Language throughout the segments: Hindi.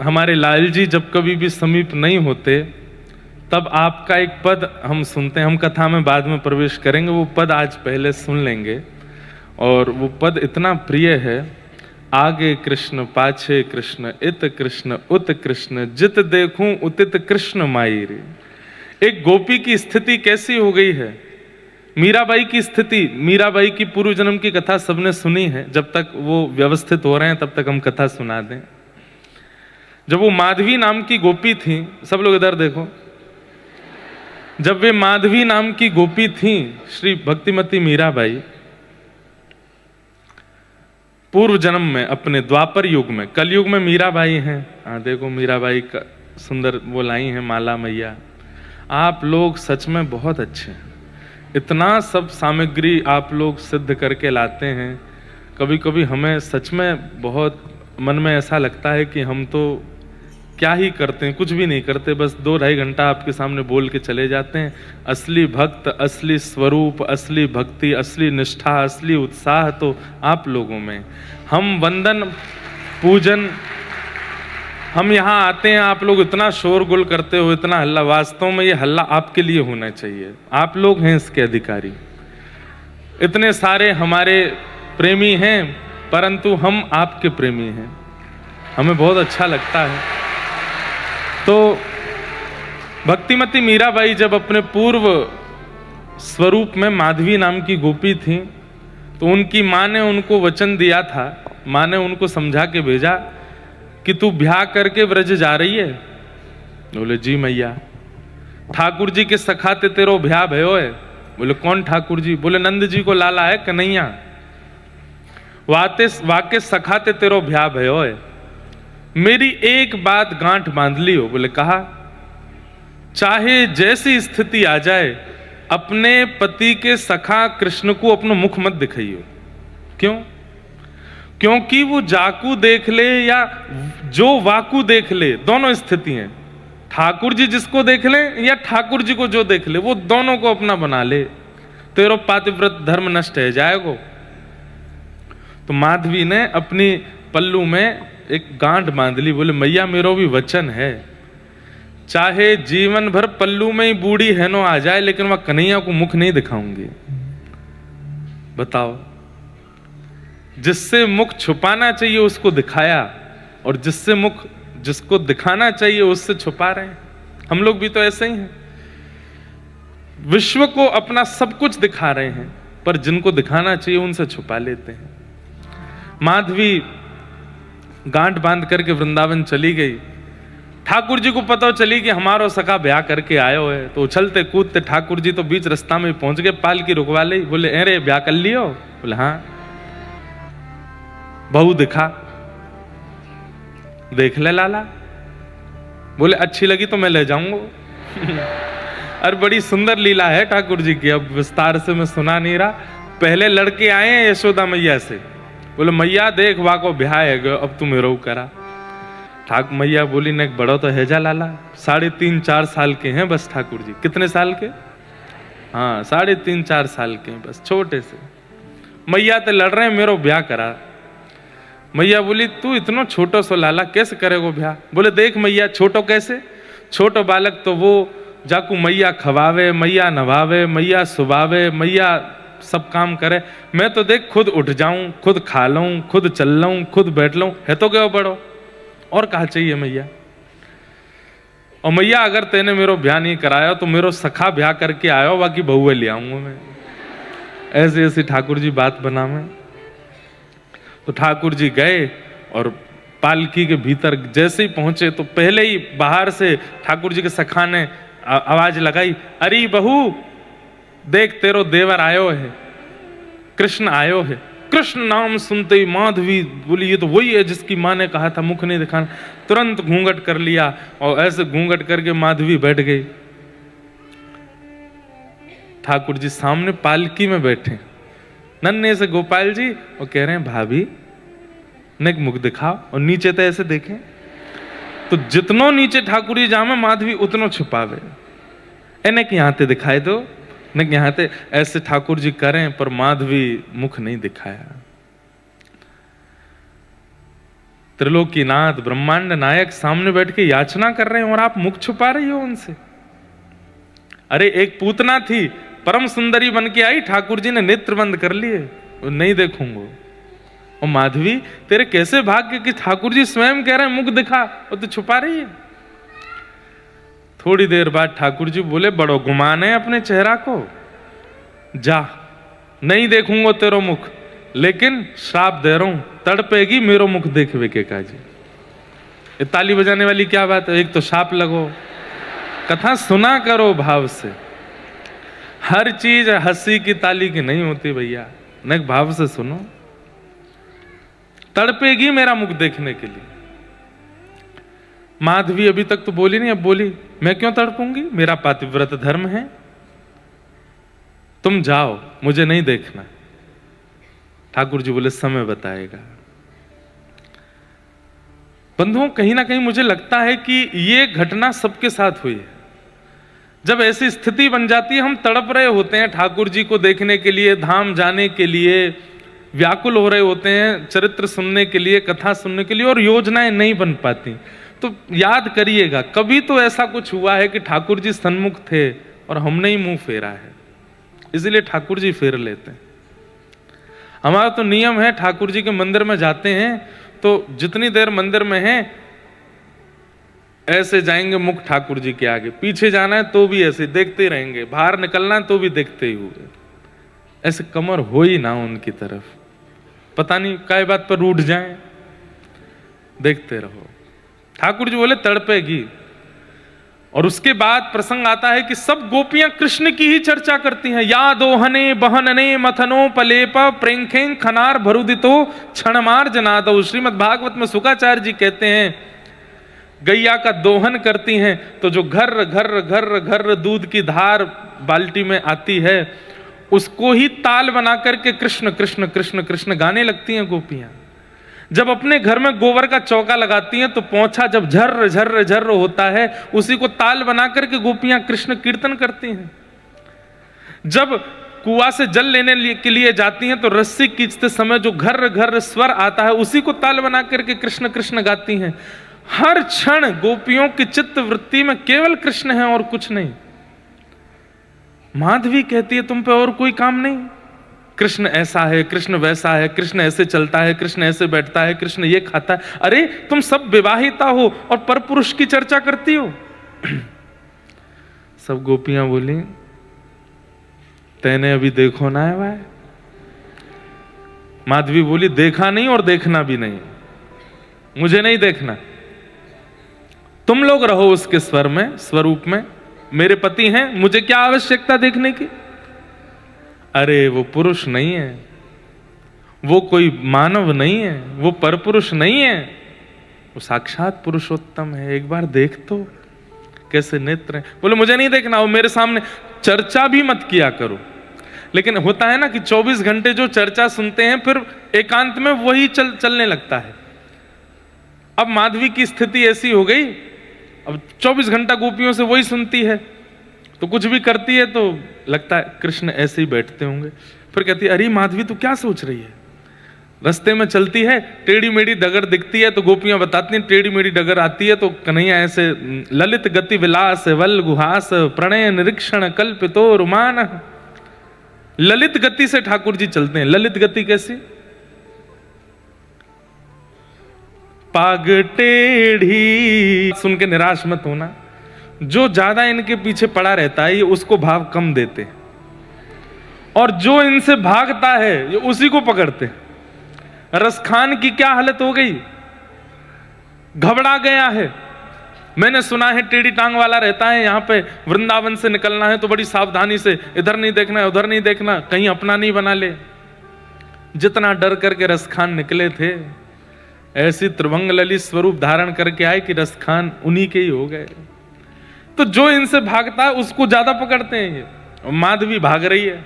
हमारे लाल जी जब कभी भी समीप नहीं होते तब आपका एक पद हम सुनते हैं। हम कथा में बाद में प्रवेश करेंगे, वो पद आज पहले सुन लेंगे। और वो पद इतना प्रिय है, आगे कृष्ण पाछे कृष्ण इत कृष्ण उत कृष्ण जित देखूं उतित कृष्ण माई रे। एक गोपी की स्थिति कैसी हो गई है, मीराबाई की स्थिति। मीराबाई की पूर्व जन्म की कथा सबने सुनी है, जब तक वो व्यवस्थित हो रहे हैं तब तक हम कथा सुना दें। जब वो माधवी नाम की गोपी थी, सब लोग इधर देखो, जब वे माधवी नाम की गोपी थी, श्री भक्तिमती मीराबाई, पूर्व जन्म में अपने द्वापर युग में, कलयुग में मीराबाई हैं। हाँ देखो मीराबाई का सुंदर वो लाई है माला मैया। आप लोग सच में बहुत अच्छे हैं, इतना सब सामग्री आप लोग सिद्ध करके लाते हैं। कभी कभी हमें सच में बहुत मन में ऐसा लगता है कि हम तो क्या ही करते हैं, कुछ भी नहीं करते, बस 2-2.5 घंटा आपके सामने बोल के चले जाते हैं। असली भक्त, असली स्वरूप, असली भक्ति, असली निष्ठा, असली उत्साह तो आप लोगों में। हम वंदन पूजन, हम यहाँ आते हैं, आप लोग इतना शोरगुल करते हो, इतना हल्ला, वास्तव में ये हल्ला आपके लिए होना चाहिए, आप लोग हैं इसके अधिकारी। इतने सारे हमारे प्रेमी हैं, परंतु हम आपके प्रेमी हैं, हमें बहुत अच्छा लगता है। तो भक्तिमती मीराबाई जब अपने पूर्व स्वरूप में माधवी नाम की गोपी थी, तो उनकी माँ ने उनको वचन दिया था, माँ ने उनको समझा के भेजा कि तू ब्याह करके ब्रज जा रही है। बोले जी मैया। ठाकुर जी के सखाते तेरो ब्याह भयो है। बोले कौन ठाकुर जी? बोले नंद जी को लाला है कन्हैया, वाके सखाते तेरो ब्याह भयो है। मेरी एक बात गांठ बांध ली हो। बोले कहा, चाहे जैसी स्थिति आ जाए, अपने पति के सखा कृष्ण को अपना मुख मत दिखाइयो। क्यों? क्योंकि वो जाकू देख ले या जो वाकू देख ले, दोनों स्थिति हैं। ठाकुर जी जिसको देख ले या ठाकुर जी को जो देख ले, वो दोनों को अपना बना ले, तेरो पातिव्रत धर्म नष्ट है जाएगो। तो माधवी ने अपनी पल्लू में एक गांठ बांध ली। बोले मैया मेरो भी वचन है, चाहे जीवन भर पल्लू में ही बूढ़ी हैनो आ जाए, लेकिन वह कन्हैया को मुख नहीं दिखाऊंगी। बताओ, जिससे मुख छुपाना चाहिए उसको दिखाया, और जिससे मुख जिसको दिखाना चाहिए उससे छुपा रहे हैं। हम लोग भी तो ऐसे ही हैं, विश्व को अपना सब कुछ दिखा रहे हैं, पर जिनको दिखाना चाहिए उनसे छुपा लेते हैं। माधवी गांठ बांध करके वृंदावन चली गई। ठाकुर जी को पता चली कि हमारो सखा ब्याह करके आयो है, तो उछलते कूदते ठाकुर जी तो बीच रास्ता में पहुंच गए, पालकी रुकवा ली। बोले अरे ब्याह कर लियो? बोले हाँ। बहू दिखा, देख ले लाला। बोले अच्छी लगी तो मैं ले जाऊंगा। अरे बड़ी सुंदर लीला है ठाकुर जी की, अब विस्तार से मैं सुना नहीं रहा। पहले लड़के आए हैं यशोदा मैया से। बोले मैया देख वाको ब्याह है, अब तू मेरो करा। ठाकुर मैया बोली ने बड़ो तो है जा लाला, 3.5-4 साल के हैं बस ठाकुर जी। कितने साल के? हाँ 3.5-4 साल के हैं बस, छोटे से। मैया तो लड़ रहे हैं मेरो ब्याह करा। मैया बोली तू इतना छोटो सो लाला कैसे करेगो ब्याह? बोले देख मैया, छोटो कैसे? छोटो बालक तो वो जाकू मैया खवावे, मैया नवावे, मैया सुबावे, मैया सब काम करे। मैं तो देख खुद उठ जाऊं, खुद खा लूं, खुद चल लूं, खुद बैठ लूं, है तो क्या बड़ो, और कहा चाहिए मैया? और मैया अगर तेने मेरो ब्याह नहीं कराया तो मेरो सखा ब्याह करके आयो, बाकी बहुए ले आऊंगा मैं। ऐसे ऐसी ठाकुर जी बात बना में। तो ठाकुर जी गए और पालकी के भीतर जैसे ही पहुंचे तो पहले ही बाहर से ठाकुर जी के सखा ने आवाज लगाई, अरे बहू देख तेरो देवर आयो है, कृष्ण आयो है। कृष्ण नाम सुनते ही माधवी बोली ये तो वही है जिसकी माँ ने कहा था मुख नहीं दिखाना। तुरंत घूंघट कर लिया और ऐसे घूंघट करके माधवी बैठ गई। ठाकुर जी सामने पालकी में बैठे, नन्हे से गोपाल जी, और कह रहे हैं भाभी ने मुख दिखाओ, और नीचे तो ऐसे देखें। तो जितनो नीचे ठाकुर जी जामे माधवी उतनो छुपावे, इन्हें कि यहाँ दिखाई दो, न यहाँ ते ऐसे ठाकुर जी करें, पर माधवी मुख नहीं दिखाया। त्रिलोकीनाथ ब्रह्मांड नायक सामने बैठ के याचना कर रहे हैं और आप मुख छुपा रही हो उनसे। अरे एक पूतना थी, परम सुंदरी बन के आई, ठाकुर जी ने नेत्र बंद कर लिए, नहीं देखूंगा। और माधवी तेरे कैसे भाग्य कि ठाकुर जी स्वयं कह रहे हैं मुख दिखा, और तू छुपा रही है। थोड़ी देर बाद ठाकुर जी बोले बड़ो गुमान है अपने चेहरा को, जा नहीं देखूंगा तेरो मुख, लेकिन श्राप दे रहा हूं, तड़पेगी मेरो मुख देखवे के काजी। ये ताली बजाने वाली क्या बात है, एक तो श्राप लगो, कथा सुना करो भाव से। हर चीज हंसी की ताली की नहीं होती भैया, न भाव से सुनो। तड़पेगी मेरा मुख देखने के लिए। माधवी अभी तक तो बोली नहीं, अब बोली मैं क्यों तड़पूंगी, मेरा पातिव्रत धर्म है, तुम जाओ मुझे नहीं देखना। ठाकुर जी बोले समय बताएगा। बंधुओं कहीं ना कहीं मुझे लगता है कि ये घटना सबके साथ हुई है। जब ऐसी स्थिति बन जाती है, हम तड़प रहे होते हैं ठाकुर जी को देखने के लिए, धाम जाने के लिए व्याकुल हो रहे होते हैं, चरित्र सुनने के लिए, कथा सुनने के लिए, और योजनाएं नहीं बन पाती। तो याद करिएगा कभी तो ऐसा कुछ हुआ है कि ठाकुर जी सन्मुख थे और हमने ही मुंह फेरा है, इसलिए ठाकुर जी फेर लेते हैं। हमारा तो नियम है, ठाकुर जी के मंदिर में जाते हैं तो जितनी देर मंदिर में हैं ऐसे जाएंगे मुख ठाकुर जी के आगे, पीछे जाना है तो भी ऐसे देखते रहेंगे, बाहर निकलना है तो भी देखते ही हुए, ऐसे कमर हो ही ना उनकी तरफ, पता नहीं काय बात पर रूठ जाएं, देखते रहो। ठाकुर जी बोले तड़पेगी। और उसके बाद प्रसंग आता है कि सब गोपियां कृष्ण की ही चर्चा करती हैं। या दोहने बहनने मथनो पलेप प्रेंखें खनार भरुदितो क्षणमार जनादो। श्रीमद् भागवत में शुकाचार्य जी कहते हैं गैया का दोहन करती हैं तो जो घर घर घर घर दूध की धार बाल्टी में आती है उसको ही ताल बना करके कृष्ण कृष्ण कृष्ण कृष्ण गाने लगती हैं गोपियां। जब अपने घर में गोबर का चौका लगाती हैं तो पोंछा जब झर्र झर्र झर्र होता है उसी को ताल बना करके गोपियां कृष्ण कीर्तन करती हैं। जब कुआं से जल लेने के लिए जाती हैं तो रस्सी खींचते समय जो घर घर स्वर आता है उसी को ताल बना करके कृष्ण कृष्ण गाती हैं। हर क्षण गोपियों की चित्त वृत्ति में केवल कृष्ण है और कुछ नहीं। माधवी कहती है तुम पे और कोई काम नहीं, कृष्ण ऐसा है, कृष्ण वैसा है, कृष्ण ऐसे चलता है, कृष्ण ऐसे बैठता है, कृष्ण ये खाता है। अरे तुम सब विवाहिता हो और परपुरुष की चर्चा करती हो। सब गोपियां बोली तेने अभी देखो ना है भाई। माधवी बोली देखा नहीं और देखना भी नहीं, मुझे नहीं देखना, तुम लोग रहो उसके स्वर में स्वरूप में, मेरे पति हैं, मुझे क्या आवश्यकता देखने की। अरे वो पुरुष नहीं है, वो कोई मानव नहीं है, वो परपुरुष नहीं है, वो साक्षात पुरुषोत्तम है, एक बार देख तो कैसे नेत्र हैं। बोले मुझे नहीं देखना, वो मेरे सामने चर्चा भी मत किया करो। लेकिन होता है ना कि 24 घंटे जो चर्चा सुनते हैं फिर एकांत में वही चलने लगता है। अब माधवी की स्थिति ऐसी हो गई, अब 24 घंटा गोपियों से वही सुनती है तो कुछ भी करती है तो लगता है कृष्ण ऐसे ही बैठते होंगे। फिर कहती है अरे माधवी तू क्या सोच रही है। रास्ते में चलती है, टेढ़ी मेढ़ी डगर दिखती है तो गोपियां बताती हैं टेढ़ी मेढ़ी डगर आती है तो कन्हैया ऐसे ललित गति विलास वल गुहास प्रणय निरीक्षण कल्पितो रुमान। ललित गति से ठाकुर जी चलते हैं। ललित गति कैसी, पाग टेढ़ी। सुन के निराश मत होना, जो ज्यादा इनके पीछे पड़ा रहता है ये उसको भाव कम देते हैं और जो इनसे भागता है ये उसी को पकड़ते हैं। रसखान की क्या हालत हो गई, घबरा गया है। मैंने सुना है टेढ़ी टांग वाला रहता है, यहाँ पे वृंदावन से निकलना है तो बड़ी सावधानी से इधर नहीं देखना है उधर नहीं देखना, कहीं अपना नहीं बना ले। जितना डर करके रसखान निकले थे ऐसी त्रिभंग ललित स्वरूप धारण करके आए कि रसखान उन्हीं के ही हो गए। तो जो इनसे भागता है उसको ज्यादा पकड़ते हैं ये। माधवी भाग रही है,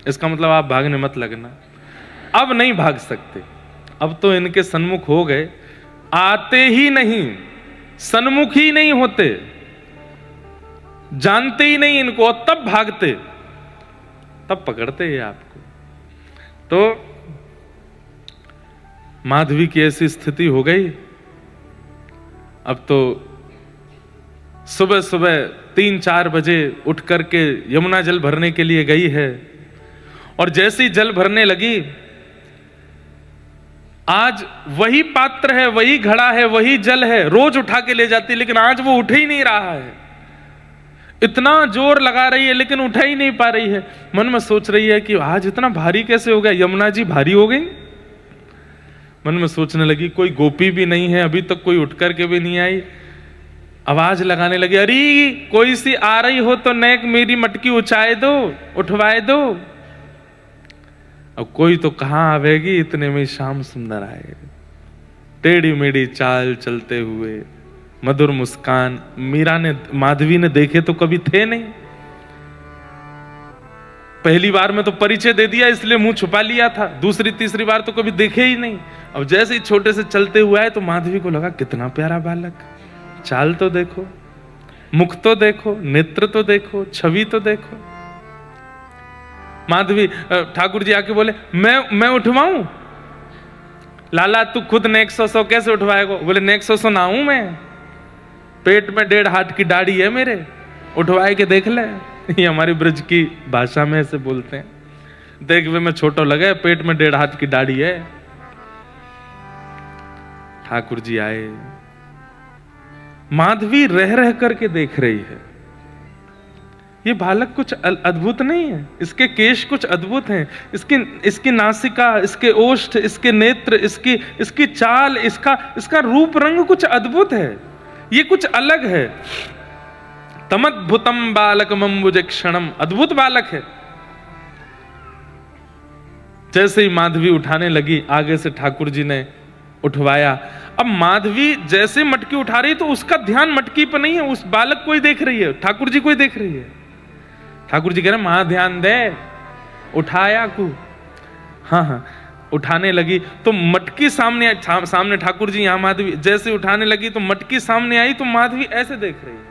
इसका मतलब आप भागने मत लगना। अब नहीं भाग सकते, अब तो इनके सन्मुख हो गए, आते ही नहीं, सन्मुख ही नहीं होते, जानते ही नहीं इनको, और तब भागते, तब पकड़ते हैं आपको। तो माधवी की ऐसी स्थिति हो गई, अब तो सुबह सुबह 3-4 बजे उठ करके यमुना जल भरने के लिए गई है, और जैसे ही जल भरने लगी, आज वही पात्र है, वही घड़ा है, वही जल है, रोज उठा के ले जाती, लेकिन आज वो उठ ही नहीं रहा है। इतना जोर लगा रही है लेकिन उठा ही नहीं पा रही है। मन में सोच रही है कि आज इतना भारी कैसे हो गया, यमुना जी भारी हो गई। मन में सोचने लगी कोई गोपी भी नहीं है, अभी तक कोई उठ करके भी नहीं आई। आवाज लगाने लगी, अरे कोई सी आ रही हो तो नेक मेरी मटकी उठाए दो, उठवाए दो। अब कोई तो कहां आवेगी, इतने में श्याम सुंदर आए, टेढ़ी मेढ़ी चाल चलते हुए, मधुर मुस्कान। मीरा ने, माधवी ने देखे तो कभी थे नहीं, पहली बार में तो परिचय दे दिया इसलिए मुंह छुपा लिया था, दूसरी तीसरी बार तो कभी देखे ही नहीं। अब जैसे ही छोटे से चलते हुए आए तो माधवी को लगा कितना प्यारा बालक, चाल तो देखो, मुख तो देखो, नेत्र तो देखो, छवि तो देखो। माधवी, ठाकुर जी आके बोले मैं उठवाऊं? लाला तू खुद नेक 100 कैसे उठवाएगा? बोले नेक 100 ना हूं मैं, पेट में 1.5 हाथ की दाढ़ी है मेरे, उठवाए के देख ले। ये हमारी ब्रज की भाषा में ऐसे बोलते हैं, देख वे में छोटो लगे, पेट में 1.5 हाथ की दाढ़ी है। ठाकुर जी आए, माधवी रह रह करके देख रही है, ये बालक कुछ अद्भुत नहीं है, इसके केश कुछ अद्भुत हैं, इसकी नासिका, इसके ओष्ठ, इसके नेत्र, इसकी चाल, इसका रूप रंग कुछ अद्भुत है, ये कुछ अलग है। तमद्भुतम बालकम अम्बुजक्षणम, अद्भुत बालक है। जैसे ही माधवी उठाने लगी, आगे से ठाकुर जी ने उठवाया। अब माधवी जैसे मटकी उठा रही तो उसका ध्यान मटकी पर नहीं है, उस बालक को ही देख रही है, ठाकुर जी को ही देख रही है। ठाकुर जी कह रहे मां ध्यान दे, उठाया को। हाँ, उठाने लगी तो मटकी सामने ठाकुर जी, यहां माधवी जैसे उठाने लगी तो मटकी सामने आई तो माधवी ऐसे देख रही है,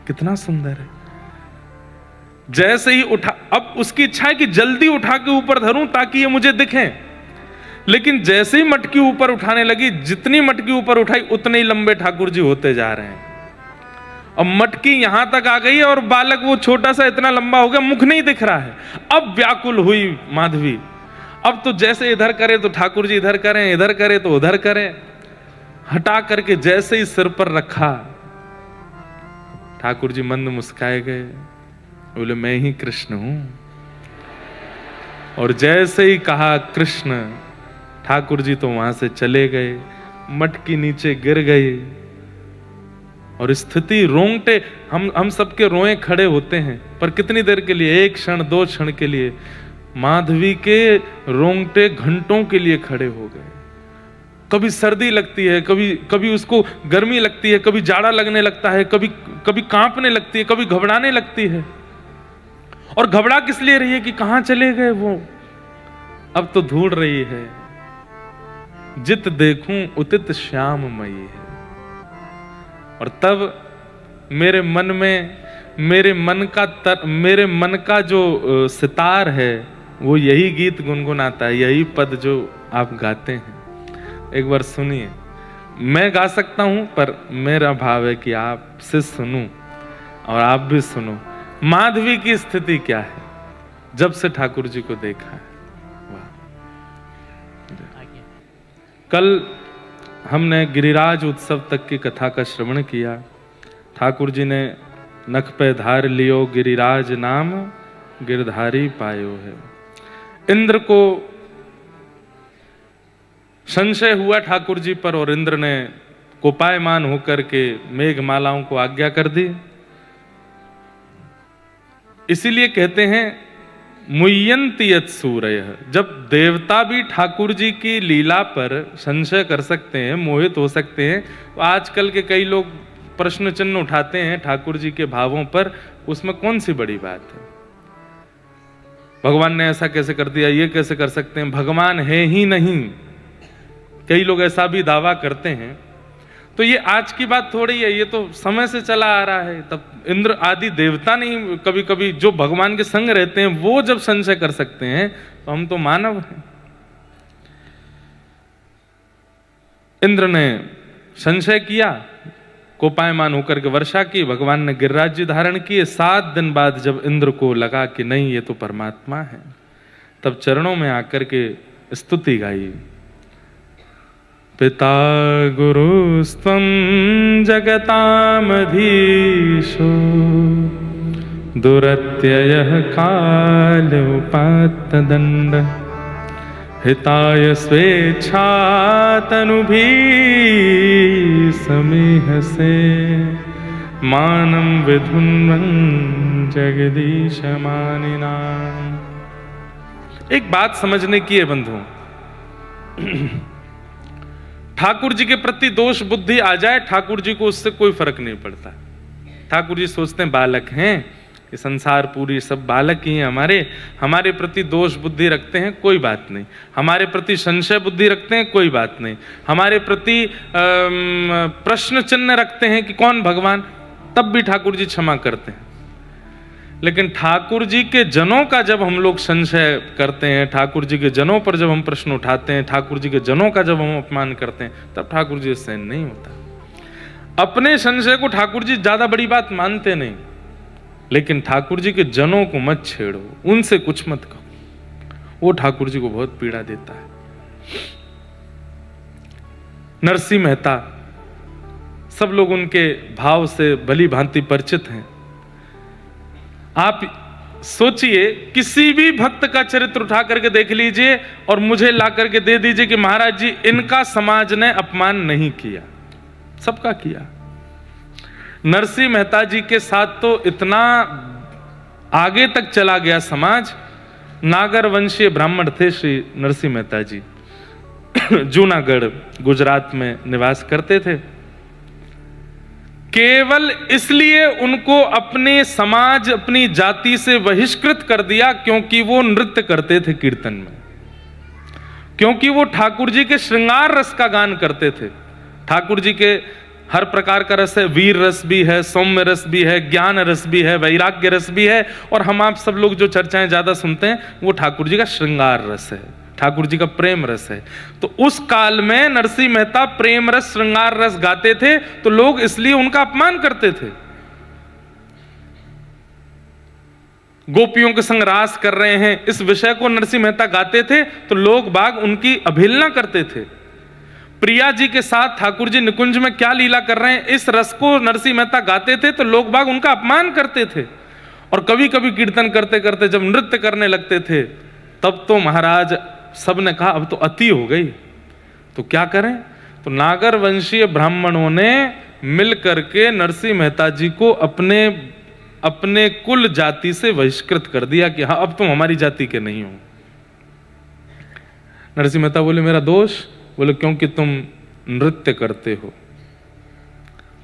कितना सुंदर है। जैसे ही उठा, अब उसकी इच्छा है कि जल्दी उठा के ऊपर धरूं ताकि ये मुझे दिखें, लेकिन जैसे ही मटकी ऊपर उठाने लगी, जितनी मटकी ऊपर उठाई उतने ही लंबे ठाकुर जी होते जा रहे हैं। अब मटकी यहां तक आ गई और बालक वो छोटा सा इतना लंबा हो गया, मुख नहीं दिख रहा है। अब व्याकुल हुई माधवी, अब तो जैसे इधर करे तो ठाकुर जी इधर करें, इधर करे तो उधर करें। हटा करके जैसे ही सिर पर रखा, ठाकुर जी मंद मुस्काए गए, बोले मैं ही कृष्ण हूं। और जैसे ही कहा कृष्ण, ठाकुर जी तो वहां से चले गए, मटकी नीचे गिर गई। और स्थिति, रोंगटे, हम सबके रोए खड़े होते हैं, पर कितनी देर के लिए, 1 क्षण 2 क्षण के लिए। माधवी के रोंगटे घंटों के लिए खड़े हो गए। कभी सर्दी लगती है, कभी उसको गर्मी लगती है, कभी जाड़ा लगने लगता है, कभी कांपने लगती है, कभी घबराने लगती है। और घबरा किस लिए रही है कि कहां चले गए वो? अब तो ढूंढ रही है, जित देखूं उतित श्याममयी है। और तब मेरे मन का जो सितार है वो यही गीत गुनगुनाता है, यही पद जो आप गाते हैं। एक बार सुनिए, मैं गा सकता हूं पर मेरा भाव है कि आपसे सुनूं और आप भी सुनो। माधवी की स्थिति क्या है जब से ठाकुर जी को देखा है। कल हमने गिरिराज उत्सव तक की कथा का श्रवण किया। ठाकुर जी ने नख पे धार लियो गिरिराज नाम, गिरधारी पायो है। इंद्र को संशय हुआ ठाकुर जी पर और इंद्र ने कोपायमान होकर के मेघमालाओं को आज्ञा कर दी। इसीलिए कहते हैं मुह्यन्ति यत् सूरयः, जब देवता भी ठाकुर जी की लीला पर संशय कर सकते हैं, मोहित हो सकते हैं, तो आजकल के कई लोग प्रश्न चिन्ह उठाते हैं ठाकुर जी के भावों पर, उसमें कौन सी बड़ी बात है? भगवान ने ऐसा कैसे कर दिया, ये कैसे कर सकते हैं, भगवान है ही नहीं, कई लोग ऐसा भी दावा करते हैं। तो ये आज की बात थोड़ी है, ये तो समय से चला आ रहा है। तब इंद्र आदि देवता नहीं, कभी कभी जो भगवान के संग रहते हैं वो जब संशय कर सकते हैं, तो हम तो मानव हैं। इंद्र ने संशय किया, कोपायमान होकर के वर्षा की, भगवान ने गिरिराज्य धारण किए। 7 दिन बाद जब इंद्र को लगा कि नहीं ये तो परमात्मा है, तब चरणों में आकर के स्तुति गाई। पिता गुरुस्त्वं जगतामधीशो दुरत्ययः काल उपात्तदण्ड हिताय स्वेच्छातनुभिः समीहसे मानं विधुन्वन् जगदीशमानिनाम्। एक बात समझने की है बंधुओं, ठाकुर जी के प्रति दोष बुद्धि आ जाए, ठाकुर जी को उससे कोई फर्क नहीं पड़ता। ठाकुर जी सोचते हैं बालक हैं, कि संसार पूरी सब बालक ही हैं हमारे प्रति दोष बुद्धि रखते हैं, कोई बात नहीं। हमारे प्रति संशय बुद्धि रखते हैं, कोई बात नहीं। हमारे प्रति प्रश्न चिन्ह रखते हैं कि कौन भगवान, तब भी ठाकुर जी क्षमा करते हैं। लेकिन ठाकुर जी के जनों का जब हम लोग संशय करते हैं, ठाकुर जी के जनों पर जब हम प्रश्न उठाते हैं, ठाकुर जी के जनों का जब हम अपमान करते हैं, तब ठाकुर जी सहन नहीं होता। अपने संशय को ठाकुर जी ज्यादा बड़ी बात मानते नहीं, लेकिन ठाकुर जी के जनों को मत छेड़ो, उनसे कुछ मत कहो, वो ठाकुर जी को बहुत पीड़ा देता है। नरसिंह मेहता, सब लोग उनके भाव से भली भांति परिचित हैं। आप सोचिए, किसी भी भक्त का चरित्र उठा करके देख लीजिए और मुझे ला करके दे दीजिए कि महाराज जी इनका समाज ने अपमान नहीं किया, सबका किया। नरसिंह मेहता जी के साथ तो इतना आगे तक चला गया समाज। नागर वंशीय ब्राह्मण थे श्री नरसिंह मेहता जी, जूनागढ़ गुजरात में निवास करते थे। केवल इसलिए उनको अपने समाज, अपनी जाति से बहिष्कृत कर दिया क्योंकि वो नृत्य करते थे कीर्तन में, क्योंकि वो ठाकुर जी के श्रृंगार रस का गान करते थे। ठाकुर जी के हर प्रकार का रस है, वीर रस भी है, सौम्य रस भी है, ज्ञान रस भी है, वैराग्य रस भी है, और हम आप सब लोग जो चर्चाएं ज्यादा सुनते हैं वो ठाकुर जी का श्रृंगार रस है, ठाकुर जी का प्रेम रस है। तो उस काल में नरसिंह मेहता प्रेम रस, श्रृंगार रस गाते थे, तो लोग इसलिए उनका अपमान करते थे। गोपियों के संग रास कर रहे हैं, इस विषय को नरसिंह मेहता गाते थे तो लोग बाग उनकी अवहेलना करते थे। प्रिया जी के साथ ठाकुर जी निकुंज में क्या लीला कर रहे हैं, इस रस को नरसिंह मेहता गाते थे तो लोग बाग उनका अपमान करते थे। और कभी कभी कीर्तन करते करते जब नृत्य करने लगते थे, तब तो महाराज सबने कहा अब तो अति हो गई, तो क्या करें। तो नागर वंशीय ब्राह्मणों ने मिल करके नरसिंह मेहता जी को अपने कुल जाति से बहिष्कृत कर दिया कि हाँ अब तुम हमारी जाति के नहीं हो। नरसिंह मेहता बोले मेरा दोष? बोले क्योंकि तुम नृत्य करते हो,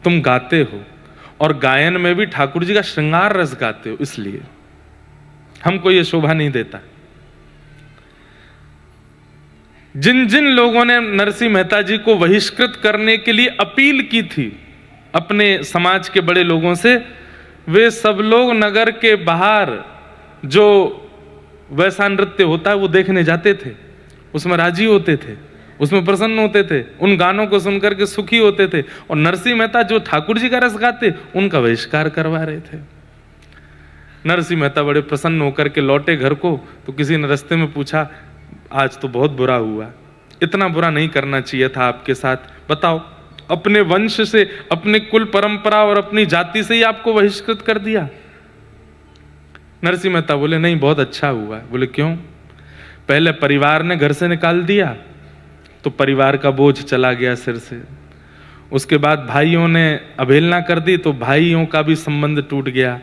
तुम गाते हो, और गायन में भी ठाकुर जी का श्रृंगार रस गाते हो, इसलिए हमको ये शोभा नहीं देता। जिन जिन लोगों ने नरसिंह मेहता जी को बहिष्कृत करने के लिए अपील की थी अपने समाज के बड़े लोगों से, वे सब लोग नगर के बाहर जो वैसा नृत्य होता है वो देखने जाते थे, उसमें राजी होते थे, उसमें प्रसन्न होते थे, उन गानों को सुनकर के सुखी होते थे। और नरसिंह मेहता जो ठाकुर जी का रस गाते, उनका बहिष्कार करवा रहे थे। नरसिंह मेहता बड़े प्रसन्न होकर के लौटे घर को, तो किसी ने रास्ते में पूछा आज तो बहुत बुरा हुआ, इतना बुरा नहीं करना चाहिए था आपके साथ, बताओ अपने वंश से, अपने कुल परंपरा और अपनी जाति से ही आपको बहिष्कृत कर दिया। नरसिंह मेहता बोले नहीं बहुत अच्छा हुआ। बोले क्यों? पहले परिवार ने घर से निकाल दिया तो परिवार का बोझ चला गया सिर से, उसके बाद भाइयों ने अवहेलना कर दी तो भाइयों का भी संबंध टूट गया,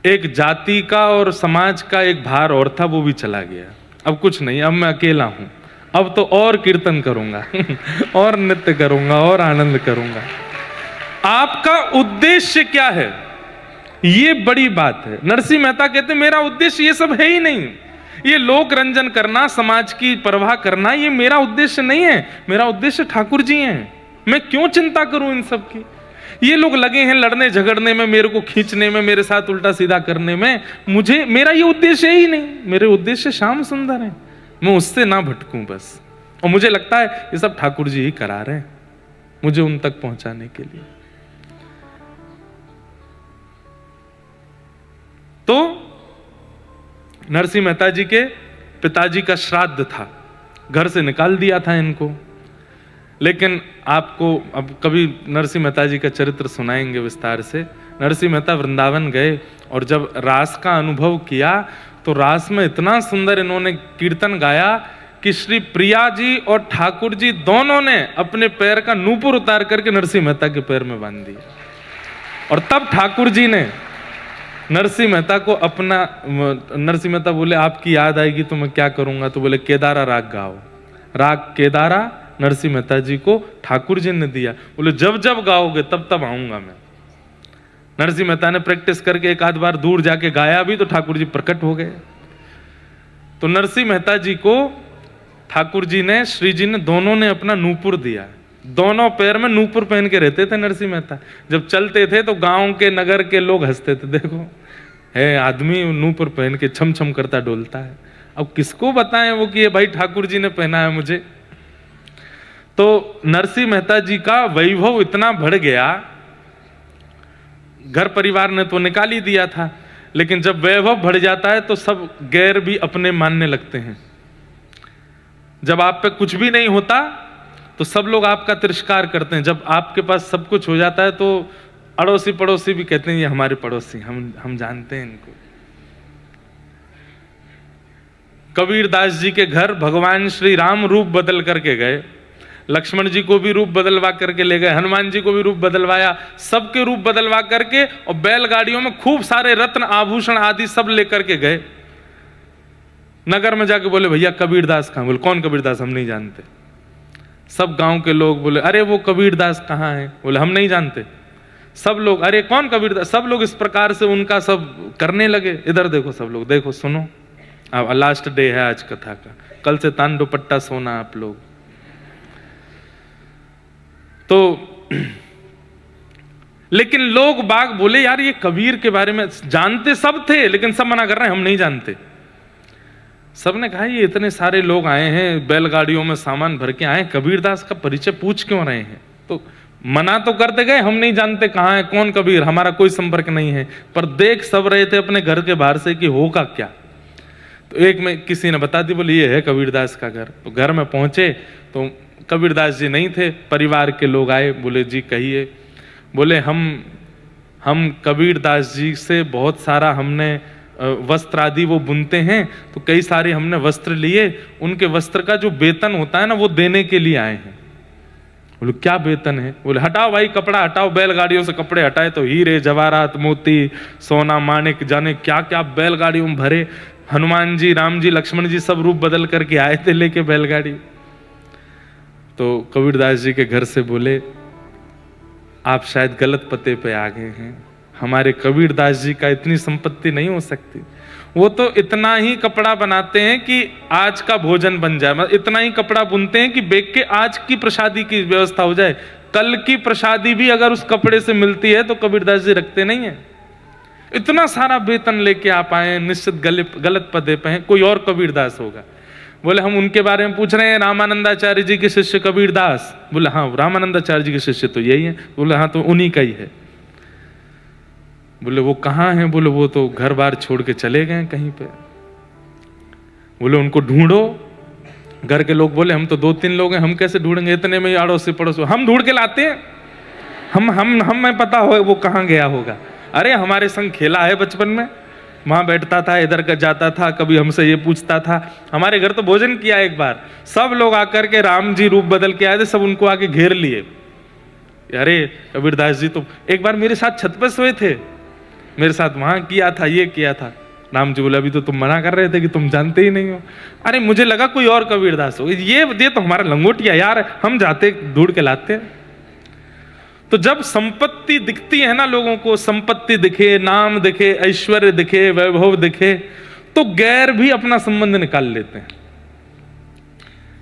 एक जाति का और समाज का एक भार और था वो भी चला गया। अब कुछ नहीं, अब मैं अकेला हूं, अब तो और कीर्तन करूंगा और नृत्य करूंगा और आनंद करूंगा। आपका उद्देश्य क्या है, ये बड़ी बात है। नरसिंह मेहता कहते मेरा उद्देश्य ये सब है ही नहीं, ये लोक रंजन करना, समाज की परवाह करना, ये मेरा उद्देश्य नहीं है। मेरा उद्देश्य ठाकुर जी हैं, मैं क्यों चिंता करूं इन सब की। ये लोग लगे हैं लड़ने झगड़ने में, मेरे को खींचने में, मेरे साथ उल्टा सीधा करने में, मेरा ये उद्देश्य ही नहीं। मेरे उद्देश्य श्याम सुंदर है, मैं उससे ना भटकूं बस। और मुझे लगता है ये सब ठाकुर जी ही करा रहे हैं। मुझे उन तक पहुंचाने के लिए। तो नरसिंह मेहता जी के पिताजी का श्राद्ध था, घर से निकाल दिया था इनको। लेकिन आपको अब कभी नरसिंह मेहता जी का चरित्र सुनाएंगे विस्तार से। नरसिंह मेहता वृंदावन गए और जब रास का अनुभव किया तो रास में इतना सुंदर इन्होंने कीर्तन गाया कि श्री प्रिया जी और ठाकुर जी दोनों ने अपने पैर का नूपुर उतार करके नरसिंह मेहता के पैर में बांध दिया। और तब ठाकुर जी ने नरसिंह मेहता को अपना, नरसिंह मेहता बोले आपकी याद आएगी तो मैं क्या करूंगा, तो बोले केदारा राग गाओ। राग केदारा नरसिंह मेहता जी को ठाकुर जी ने दिया। बोले जब जब गाओगे तब तब आऊंगा मैं। नरसिंह मेहता ने प्रैक्टिस करके एक आध बार दूर जाके गाया भी तो ठाकुर जी प्रकट हो गए। तो नरसिंह मेहता जी को ठाकुर जी ने, श्री जी ने, दोनों ने अपना नूपुर दिया। दोनों पैर में नूपुर पहन के रहते थे नरसिंह मेहता। जब चलते थे तो गांव के नगर के लोग हंसते थे, देखो है आदमी नूपुर पहन के छम छम करता डोलता है। अब किसको बताएं वो कि ये भाई ठाकुर जी ने पहना है मुझे। तो नरसिंह मेहता जी का वैभव इतना बढ़ गया, घर परिवार ने तो निकाल ही दिया था, लेकिन जब वैभव बढ़ जाता है तो सब गैर भी अपने मानने लगते हैं। जब आप पे कुछ भी नहीं होता तो सब लोग आपका तिरस्कार करते हैं। जब आपके पास सब कुछ हो जाता है तो अड़ोसी पड़ोसी भी कहते हैं ये हमारे पड़ोसी, हम जानते हैं इनको। कबीरदास जी के घर भगवान श्री राम रूप बदल करके गए, लक्ष्मण जी को भी रूप बदलवा करके ले गए, हनुमान जी को भी रूप बदलवाया, सबके रूप बदलवा करके और बैलगाड़ियों में खूब सारे रत्न आभूषण आदि सब लेकर के गए। नगर में जाके बोले भैया कबीरदास कहाँ? बोले कौन कबीरदास? हम नहीं जानते। सब गांव के लोग बोले अरे वो कबीरदास कहाँ है? बोले हम नहीं जानते। सब लोग अरे कौन कबीरदास? सब लोग इस प्रकार से उनका सब करने लगे। इधर देखो सब लोग, देखो सुनो, अब लास्ट डे है आज कथा का, कल से तान दुपट्टा सोना आप लोग। तो लेकिन लोग बाग बोले यार ये कबीर के बारे में जानते सब थे, लेकिन सब मना कर रहे हैं हम नहीं जानते। सबने कहा ये इतने सारे लोग आए हैं, बैलगाड़ियों में सामान भर के आए, कबीरदास का परिचय पूछ क्यों रहे हैं? तो मना तो करते गए हम नहीं जानते कहाँ है, कौन कबीर, हमारा कोई संपर्क नहीं है। पर देख सब रहे थे अपने घर के बाहर से कि होगा क्या। तो एक में किसी ने बता दी, बोले ये है कबीरदास का घर। तो घर में पहुंचे तो कबीरदास जी नहीं थे, परिवार के लोग आए। बोले जी कहिए। बोले हम कबीरदास जी से बहुत सारा हमने वस्त्र आदि वो बुनते हैं, तो कई सारे हमने वस्त्र लिए, उनके वस्त्र का जो वेतन होता है ना वो देने के लिए आए हैं। बोले क्या वेतन है? बोले हटाओ भाई कपड़ा हटाओ, बैलगाड़ियों से कपड़े हटाए तो हीरे जवाहरात मोती सोना माणिक जाने क्या क्या बैलगाड़ियों में भरे। हनुमान जी राम जी लक्ष्मण जी सब रूप बदल करके आए थे लेके बैलगाड़ी। तो कबीरदास जी के घर से बोले आप शायद गलत पते पे आ गए हैं, हमारे कबीरदास जी का इतनी संपत्ति नहीं हो सकती। वो तो इतना ही कपड़ा बनाते हैं कि आज का भोजन बन जाए, मतलब इतना ही कपड़ा बुनते हैं कि बेच के आज की प्रसादी की व्यवस्था हो जाए, कल की प्रसादी भी अगर उस कपड़े से मिलती है तो कबीरदास जी रखते नहीं है। इतना सारा वेतन लेके आप आए, निश्चित गलत पदे पे हैं, कोई और कबीरदास होगा। बोले हम उनके बारे में पूछ रहे हैं, रामानंदाचार्य जी के शिष्य कबीरदास। बोले हाँ रामानंदाचार्य जी के शिष्य तो यही है। बोले हाँ तो उन्हीं का ही है। बोले वो कहाँ है? बोले वो तो घर बार छोड़ के चले गए कहीं पे। बोले उनको ढूंढो। घर के लोग बोले हम तो 2-3 लोग हैं, हम कैसे ढूंढेंगे, इतने में अड़ोसी पड़ोसी हम ढूंढ के लाते हैं, हमें पता हो वो कहाँ गया होगा। अरे हमारे संग खेला है बचपन में, वहां बैठता था, इधर का जाता था, कभी हमसे ये पूछता था। हमारे घर तो भोजन किया एक बार, सब लोग आकर के राम जी रूप बदल के आए थे, सब उनको आके घेर लिए। अरे कबीरदास जी तो एक बार मेरे साथ छत पे सोए थे, मेरे साथ वहां किया था, ये किया था। राम जी बोले अभी तो तुम मना कर रहे थे कि तुम जानते ही नहीं हो। अरे मुझे लगा कोई और कबीरदास हो, ये तो हमारा लंगोटिया यार, हम जाते ढूंढ के लाते। तो जब संपत्ति दिखती है ना लोगों को, संपत्ति दिखे, नाम दिखे, ऐश्वर्य दिखे, वैभव दिखे, तो गैर भी अपना संबंध निकाल लेते हैं।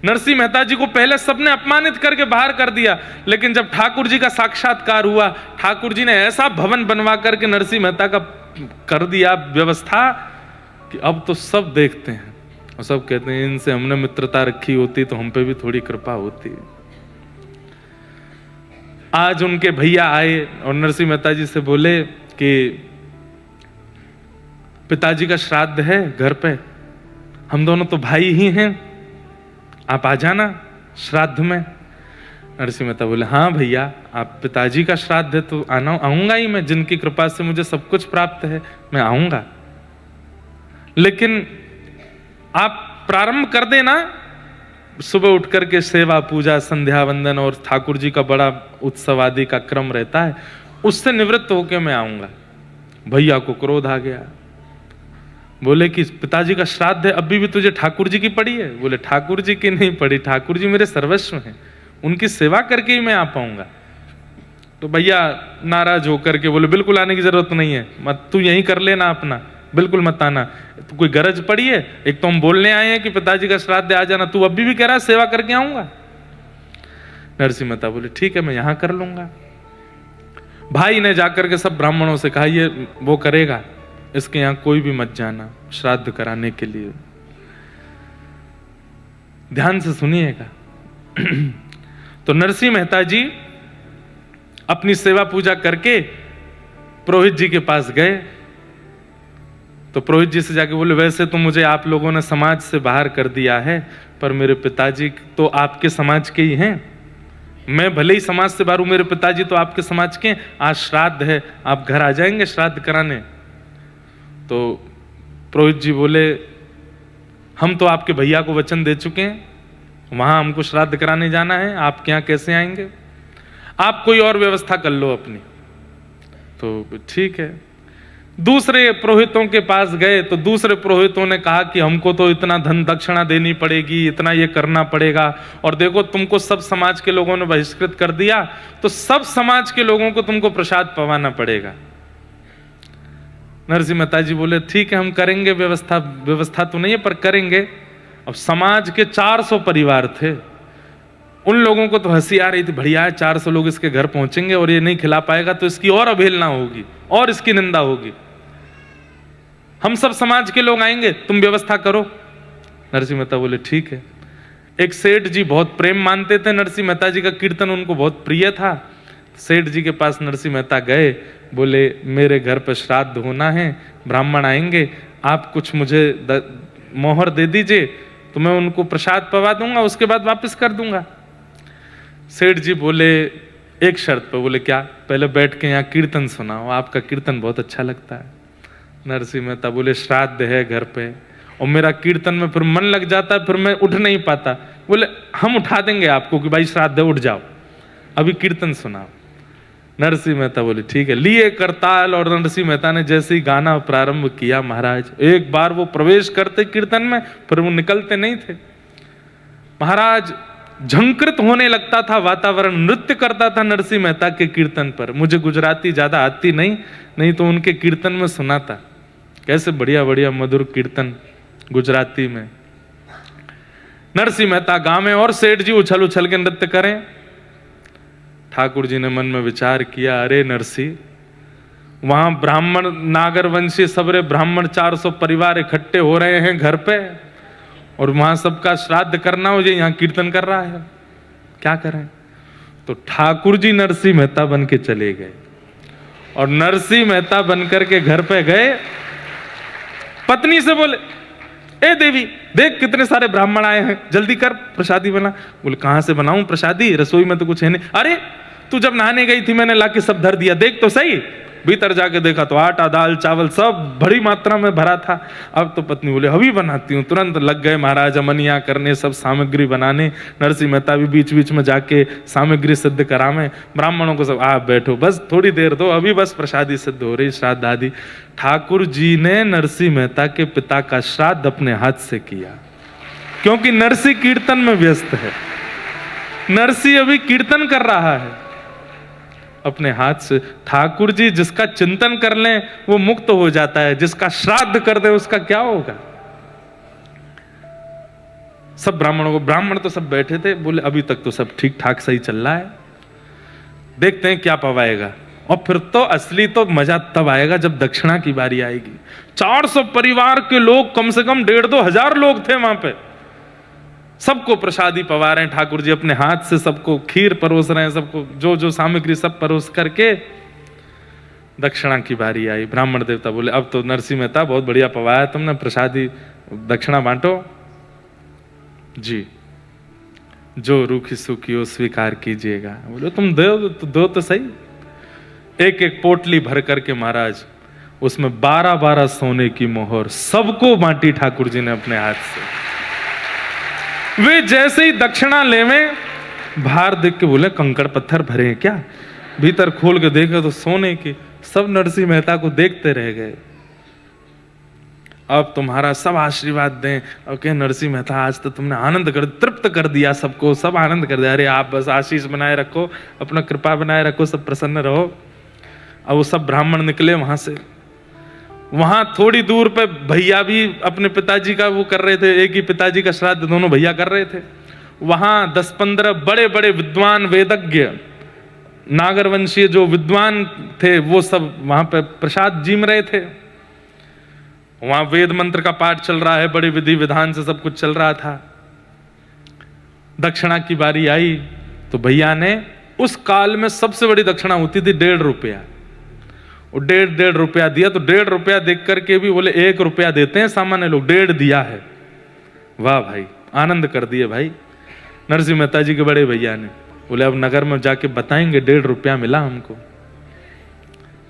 नरसिंह मेहता जी को पहले सबने अपमानित करके बाहर कर दिया, लेकिन जब ठाकुर जी का साक्षात्कार हुआ, ठाकुर जी ने ऐसा भवन बनवा करके नरसिंह मेहता का कर दिया व्यवस्था कि अब तो सब देखते हैं और सब कहते हैं इनसे हमने मित्रता रखी होती तो हम पे भी थोड़ी कृपा होती। आज उनके भैया आए और नरसिंह मेहता जी से बोले कि पिताजी का श्राद्ध है घर पे, हम दोनों तो भाई ही हैं, आप आ जाना श्राद्ध में। नरसिंह मेहता बोले हाँ भैया, आप पिताजी का श्राद्ध है तो आऊंगा ही मैं, जिनकी कृपा से मुझे सब कुछ प्राप्त है मैं आऊंगा, लेकिन आप प्रारंभ कर देना, सुबह उठ करके सेवा पूजा संध्या वंदन और ठाकुर जी का बड़ा उत्सव आदि का क्रम रहता है, उससे निवृत्त होकर मैं आऊंगा। भैया को क्रोध आ गया, बोले कि पिताजी का श्राद्ध है, अभी भी तुझे ठाकुर जी की पड़ी है? बोले ठाकुर जी की नहीं पड़ी, ठाकुर जी मेरे सर्वस्व हैं, उनकी सेवा करके ही मैं आ पाऊंगा। तो भैया नाराज होकर के बोले बिल्कुल आने की जरूरत नहीं है, मत तू यहीं कर लेना अपना, बिल्कुल मत आना, तो कोई गरज पड़ी है? एक तो हम बोलने आए हैं कि पिताजी का श्राद्ध आ जाना, तू अभी भी कह रहा है सेवा करके आऊंगा। नरसिंह मेहता बोले ठीक है मैं यहां कर लूंगा। भाई ने जाकर के सब ब्राह्मणों से कहा ये वो करेगा, इसके यहां कोई भी मत जाना श्राद्ध कराने के लिए। ध्यान से सुनिएगा। तो नरसिंह मेहता जी अपनी सेवा पूजा करके पुरोहित जी के पास गए, तो पुरोहित जी से जाके बोले वैसे तो मुझे आप लोगों ने समाज से बाहर कर दिया है, पर मेरे पिताजी तो आपके समाज के ही हैं, मैं भले ही समाज से बाहर हूं, मेरे पिताजी तो आपके समाज के हैं, आज श्राद्ध है, आप घर आ जाएंगे श्राद्ध कराने? तो पुरोहित जी बोले हम तो आपके भैया को वचन दे चुके हैं, वहां हमको श्राद्ध कराने जाना है, आपके यहां कैसे आएंगे? आप कोई और व्यवस्था कर लो अपनी। तो ठीक है, दूसरे पुरोहितों के पास गए तो दूसरे पुरोहितों ने कहा कि हमको तो इतना धन दक्षिणा देनी पड़ेगी, इतना ये करना पड़ेगा, और देखो तुमको सब समाज के लोगों ने बहिष्कृत कर दिया, तो सब समाज के लोगों को तुमको प्रसाद पवाना पड़ेगा। नरसिंह मेहता जी बोले ठीक है हम करेंगे व्यवस्था, व्यवस्था तो नहीं है पर करेंगे। अब समाज के 400 परिवार थे, उन लोगों को तो हंसी आ रही थी, बढ़िया है 400 लोग इसके घर पहुंचेंगे और ये नहीं खिला पाएगा तो इसकी और अवहेलना होगी और इसकी निंदा होगी, हम सब समाज के लोग आएंगे, तुम व्यवस्था करो। नरसिंह मेहता बोले ठीक है। एक सेठ जी बहुत प्रेम मानते थे, नरसिंह मेहता जी का कीर्तन उनको बहुत प्रिय था। सेठ जी के पास नरसिंह मेहता गए, बोले मेरे घर पर श्राद्ध होना है, ब्राह्मण आएंगे, आप कुछ मुझे मोहर दे दीजिए तो मैं उनको प्रसाद पवा दूंगा, उसके बाद वापस कर दूंगा। सेठ जी बोले एक शर्त पर। बोले क्या? पहले बैठ के यहाँ कीर्तन सुनाओ, आपका कीर्तन बहुत अच्छा लगता है। नरसिंह मेहता बोले श्राद्ध है घर पे और मेरा कीर्तन में फिर मन लग जाता है, फिर मैं उठ नहीं पाता। बोले हम उठा देंगे आपको कि भाई श्राद्ध है, उठ जाओ, अभी कीर्तन सुनाओ। नरसिंह मेहता बोले ठीक है। लिए करताल और नरसिंह मेहता ने जैसे ही गाना प्रारंभ किया, महाराज एक बार वो प्रवेश करते कीर्तन में, फिर वो निकलते नहीं थे। महाराज झंकृत होने लगता था वातावरण, नृत्य करता था नरसिंह मेहता के कीर्तन पर। मुझे गुजराती ज्यादा आती नहीं तो उनके कीर्तन में सुना था, कैसे बढ़िया बढ़िया मधुर कीर्तन गुजराती में। नरसिंह मेहता गावे और सेठ जी उछल उछल के नृत्य करें। ठाकुर जी ने मन में विचार किया, अरे नरसिंह, वहां ब्राह्मण नागर वंशी सबरे ब्राह्मण 400 परिवार इकट्ठे हो रहे हैं घर पे और वहां सबका श्राद्ध करना हो, ये यहाँ कीर्तन कर रहा है, क्या करें? तो ठाकुर जी नरसिंह मेहता बन के चले गए और नरसिंह मेहता बनकर के घर पे गए। पत्नी से बोले ए देवी देख कितने सारे ब्राह्मण आए हैं, जल्दी कर प्रसादी बना। बोले कहां से बनाऊं प्रसादी, रसोई में तो कुछ है नहीं। अरे तू जब नहाने गई थी मैंने लाके सब धर दिया, देख तो सही। भीतर जाके देखा तो आटा दाल चावल सब बड़ी मात्रा में भरा था। अब तो पत्नी बोले अभी बनाती हूँ। तुरंत लग गए महाराज अमनिया करने, सब सामग्री बनाने। नरसिंह मेहता भी बीच बीच में जाके सामग्री सिद्ध करावे। ब्राह्मणों को सब आप बैठो, बस थोड़ी देर दो, अभी बस प्रसादी सिद्ध हो रही, श्राद्ध आदि। ठाकुर जी ने नरसिंह मेहता के पिता का श्राद्ध अपने हाथ से किया, क्योंकि नरसिंह कीर्तन में व्यस्त है। नरसिंह अभी कीर्तन कर रहा है अपने हाथ से। ठाकुर जी जिसका चिंतन कर लें वो मुक्त हो जाता है, जिसका श्राद्ध कर दे उसका क्या होगा। सब ब्राह्मण तो सब बैठे थे, बोले अभी तक तो सब ठीक ठाक सही चल रहा है, देखते हैं क्या पवाएगा। और फिर तो असली तो मजा तब आएगा जब दक्षिणा की बारी आएगी। 400 परिवार के लोग, कम से कम 1,500-2,000 लोग थे वहां पे। सबको प्रसादी पवा रहे हैं ठाकुर जी, अपने हाथ से सबको खीर परोस रहे हैं, सबको जो जो सामग्री सब परोस करके दक्षिणा की बारी आई। ब्राह्मण देवता बोले अब तो नरसिंह मेहता बहुत बढ़िया पवाया तुमने, प्रसादी दक्षिणा बांटो। जी, जो रूखी सूखी हो स्वीकार कीजिएगा। बोले तुम दो तो सही। एक एक पोटली भर करके महाराज उसमें 12-12 सोने की मोहर सबको बांटी ठाकुर जी ने अपने हाथ से। वे जैसे ही दक्षिणा लेवे बाहर देख के बोले कंकड़ पत्थर भरे हैं क्या? भीतर खोल के देखे तो सोने की। सब नरसिंह मेहता को देखते रह गए। अब तुम्हारा सब आशीर्वाद दें। अब कहे नरसिंह मेहता आज तो तुमने आनंद कर, तृप्त कर दिया सबको, सब आनंद कर दिया। अरे आप बस आशीष बनाए रखो, अपना कृपा बनाए रखो, सब प्रसन्न रहो। अब वो सब ब्राह्मण निकले वहां से। वहां थोड़ी दूर पे भैया भी अपने पिताजी का वो कर रहे थे, एक ही पिताजी का श्राद्ध दोनों भैया कर रहे थे। वहां 10-15 बड़े बड़े विद्वान वेदज्ञ नागरवंशीय जो विद्वान थे वो सब वहां पे प्रसाद जीम रहे थे। वहां वेद मंत्र का पाठ चल रहा है, बड़े विधि विधान से सब कुछ चल रहा था। दक्षिणा की बारी आई तो भैया ने, उस काल में सबसे बड़ी दक्षिणा होती थी 1.5 रुपया। वो 1.5 रुपया दिया तो 1.5 रुपया देख करके भी बोले 1 रुपया देते हैं सामान्य लोग, 1.5 दिया है। वाह भाई, आनंद कर दिए भाई नरसिंह मेहता जी के बड़े भैया ने। बोले अब नगर में जाके बताएंगे 1.5 रुपया मिला हमको।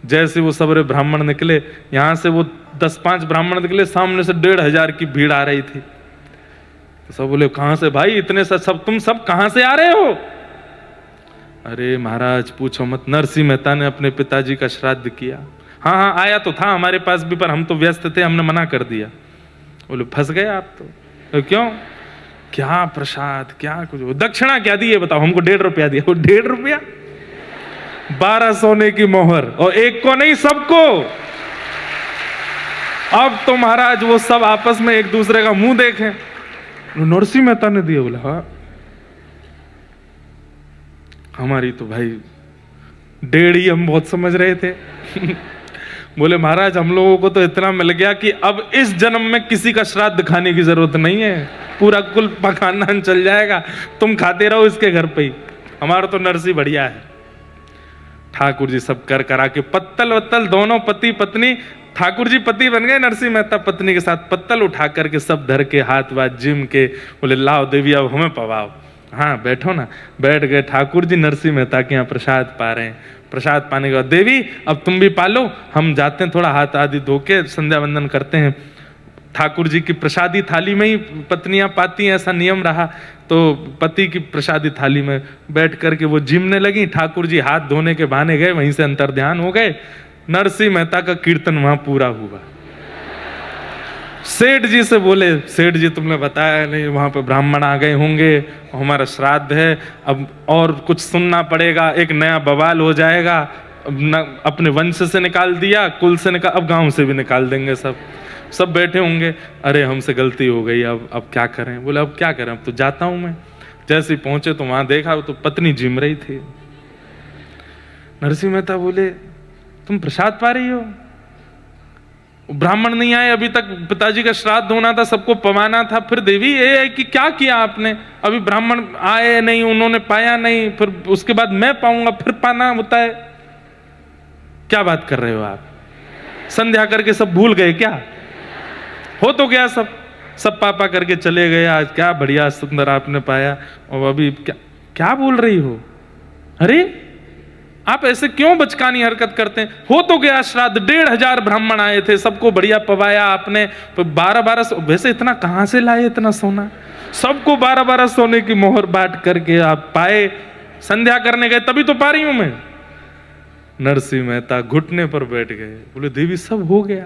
जैसे वो सबरे ब्राह्मण निकले, यहां से वो 10-5 ब्राह्मण निकले, सामने से 1,500 की भीड़ आ रही थी। तो सब बोले कहां से भाई इतने सब तुम सब कहां से आ रहे हो? अरे महाराज पूछो मत, नरसिंह मेहता ने अपने पिताजी का श्राद्ध किया। हाँ हाँ आया तो था हमारे पास भी, पर हम तो व्यस्त थे, हमने मना कर दिया। बोले फंस गए आप तो क्यों? क्या प्रसाद, क्या कुछ, दक्षिणा क्या दी है बताओ? हमको 1.5 रुपया दिया। वो 1.5 रुपया, 12 सोने की मोहर, और एक को नहीं सबको। अब तो महाराज वो सब आपस में एक दूसरे का मुंह देखें। नरसिंह मेहता ने दिया। बोला हाँ हमारी तो भाई 1.5 ही हम बहुत समझ रहे थे। बोले महाराज हम लोगों को तो इतना मिल गया कि अब इस जन्म में किसी का श्राद्ध खाने की जरूरत नहीं है, पूरा कुल खानदान चल जाएगा, तुम खाते रहो इसके घर पे ही, हमारा तो नरसिंह बढ़िया है। ठाकुर जी सब कर करा के पत्तल वत्तल दोनों पति पत्नी, ठाकुर जी पति बन गए, नरसिंह मेहता पत्नी के साथ पत्तल उठा करके सब धर के हाथ वाथ जिम के। बोले लाओ देवी अब हमें पवाओ। हाँ बैठो ना। बैठ गए। ठाकुर जी नरसिंह मेहता के यहाँ प्रसाद पा रहे हैं। प्रसाद पाने के बाद देवी अब तुम भी पालो, हम जाते हैं थोड़ा हाथ आदि धो के संध्या वंदन करते हैं। ठाकुर जी की प्रसादी थाली में ही पत्नियां पाती हैं, ऐसा नियम रहा। तो पति की प्रसादी थाली में बैठ करके वो जिमने लगी। ठाकुर जी हाथ धोने के बहाने गए, वहीं से अंतर्ध्यान हो गए। नरसिंह मेहता का कीर्तन वहां पूरा हुआ। सेठ जी से बोले सेठ जी तुमने बताया नहीं, वहां पे ब्राह्मण आ गए होंगे, हमारा श्राद्ध है, अब और कुछ सुनना पड़ेगा, एक नया बवाल हो जाएगा। अपने वंश से निकाल दिया, कुल से निकाल, अब गांव से भी निकाल देंगे। सब बैठे होंगे। अरे हमसे गलती हो गई, अब क्या करें? बोले अब क्या करें, अब तो जाता हूं मैं। जैसे पहुंचे तो वहां देखा तो पत्नी जिम रही थी। नरसिंह मेहता बोले तुम प्रसाद पा रही हो? ब्राह्मण नहीं आए अभी तक, पिताजी का श्राद्ध होना था, सबको पवाना था। फिर देवी ये है कि क्या किया आपने? अभी ब्राह्मण आए नहीं, उन्होंने पाया नहीं, फिर उसके बाद मैं पाऊंगा, फिर पाना होता है। क्या बात कर रहे हो आप? संध्या करके सब भूल गए क्या? हो तो गया सब पापा करके चले गए। आज क्या बढ़िया सुंदर आपने पाया, और अभी क्या बोल रही हो? अरे आप ऐसे क्यों बचकानी हरकत करते हैं? हो तो गया श्राद्ध, 1,500 ब्राह्मण आए थे, सबको बढ़िया पवाया आपने। 12-12 वैसे इतना कहां से लाए इतना सोना? सबको 12-12 सोने की मोहर बांट करके आप पाए। संध्या करने गए तभी तो पा रही हूं मैं। नरसिंह मेहता घुटने पर बैठ गए। बोले देवी सब हो गया,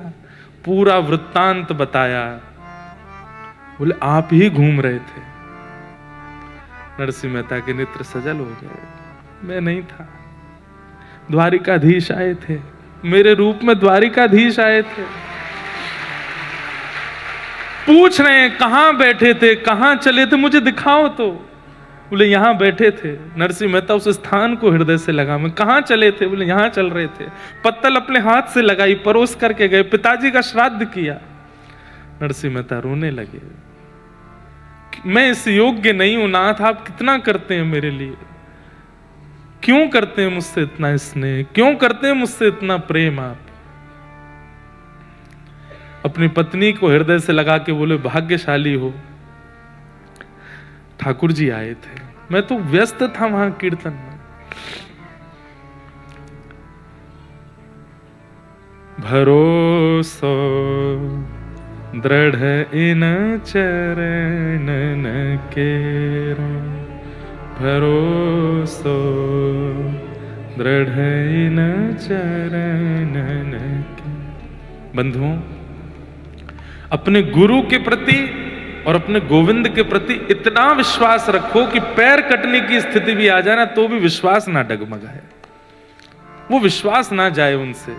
पूरा वृत्तांत बताया। बोले आप ही घूम रहे थे। नरसिंह मेहता के नेत्र सजल हो गए। मैं नहीं था, द्वारिकाधीश आए थे, मेरे रूप में द्वारिकाधीश आए थे। पूछ रहे हैं कहां बैठे थे, कहां चले थे, मुझे दिखाओ तो। बोले यहां बैठे थे। नरसिंह मेहता उस स्थान को हृदय से लगा। मैं कहां चले थे? बोले यहां चल रहे थे। पत्तल अपने हाथ से लगाई, परोस करके गए, पिताजी का श्राद्ध किया। नरसिंह मेहता रोने लगे। मैं इस योग्य नहीं हूं नाथ, आप कितना करते हैं मेरे लिए, क्यों करते हैं मुझसे इतना स्नेह, क्यों करते हैं मुझसे इतना प्रेम। आप अपनी पत्नी को हृदय से लगा के बोले भाग्यशाली हो, ठाकुर जी आए थे, मैं तो व्यस्त था वहां कीर्तन में। भरोसो दृढ़ इन चरणन केरो, भरोसो दृढ़ इन चरणन के। बंधुओं, अपने गुरु के प्रति और अपने गोविंद के प्रति इतना विश्वास रखो कि पैर कटने की स्थिति भी आ जाए ना तो भी विश्वास ना डगमगाए, वो विश्वास ना जाए उनसे।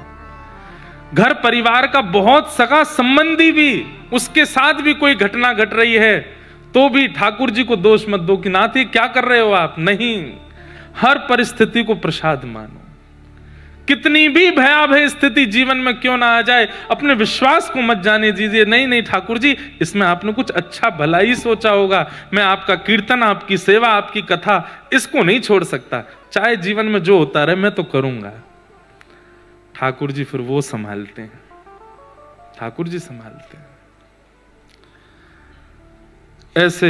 घर परिवार का बहुत सगा संबंधी भी, उसके साथ भी कोई घटना घट रही है तो भी ठाकुर जी को दोष मत दो कि नाथ ये क्या कर रहे हो आप। नहीं, हर परिस्थिति को प्रसाद मानो। कितनी भी भयावह स्थिति जीवन में क्यों ना आ जाए, अपने विश्वास को मत जाने दीजिए। नहीं नहीं ठाकुर जी, इसमें आपने कुछ अच्छा भला ही सोचा होगा। मैं आपका कीर्तन, आपकी सेवा, आपकी कथा, इसको नहीं छोड़ सकता। चाहे जीवन में जो होता रहे मैं तो करूंगा। ठाकुर जी फिर वो संभालते हैं, ठाकुर जी संभालते हैं। ऐसे